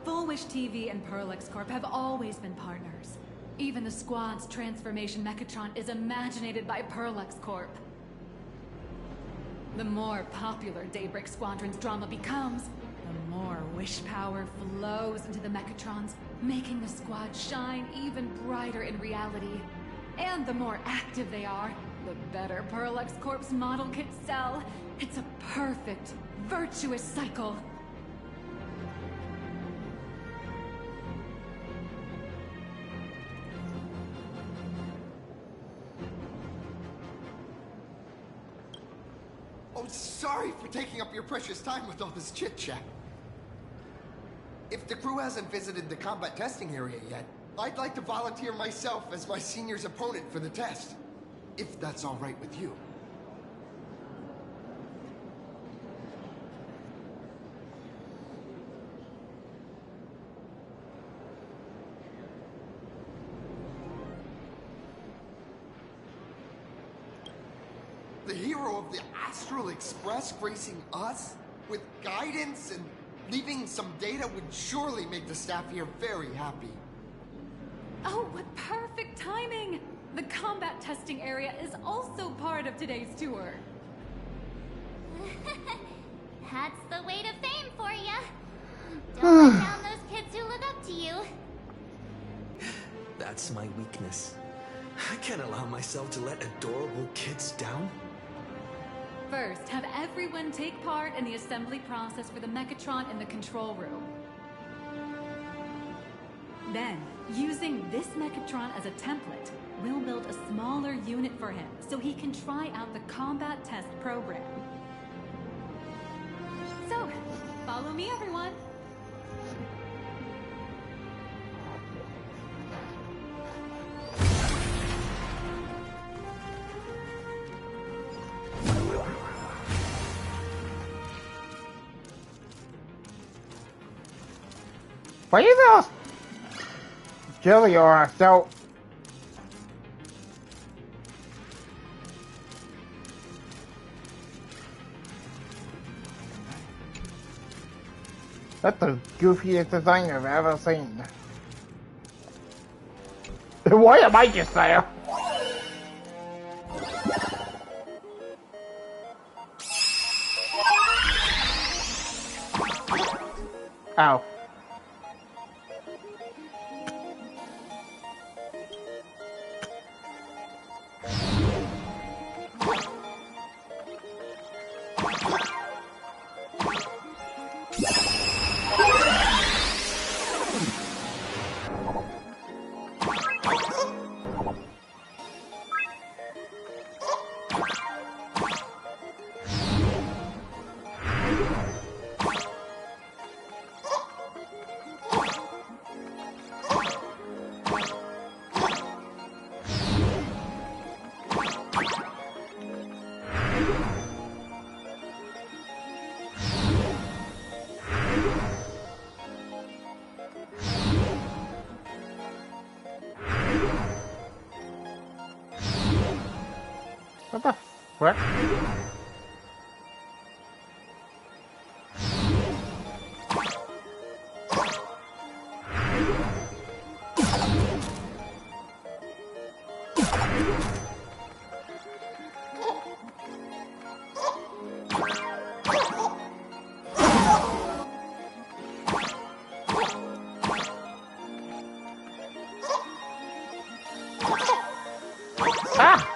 [SPEAKER 19] Full Wish TV and Perlex Corp have always been partners. Even the squad's transformation Mechatron is imaginated by Perlex Corp. The more popular Daybreak Squadron's drama becomes, the more wish power flows into the Mechatrons, making the squad shine even brighter in reality. And the more active they are, the better Perlex Corp's model kits sell. It's a perfect, virtuous cycle.
[SPEAKER 18] Oh, sorry for taking up your precious time with all this chit-chat. If the crew hasn't visited the combat testing area yet, I'd like to volunteer myself as my senior's opponent for the test. If that's all right with you. The hero of the Astral Express gracing us with guidance and leaving some data would surely make the staff here very happy.
[SPEAKER 19] Oh, what perfect timing! The combat testing area is also part of today's tour.
[SPEAKER 3] That's the way to fame for ya. Don't let down those kids who look up to you.
[SPEAKER 2] That's my weakness. I can't allow myself to let adorable kids down.
[SPEAKER 19] First, have everyone take part in the assembly process for the Mechatron in the control room. Then, using this Mechatron as a template, we'll build a smaller unit for him so he can try out the combat test program. So, follow me, everyone.
[SPEAKER 1] Jesus! Gillior, so... That's the goofiest design I've ever seen. What am I just saying? Ow. What the frick? Ah!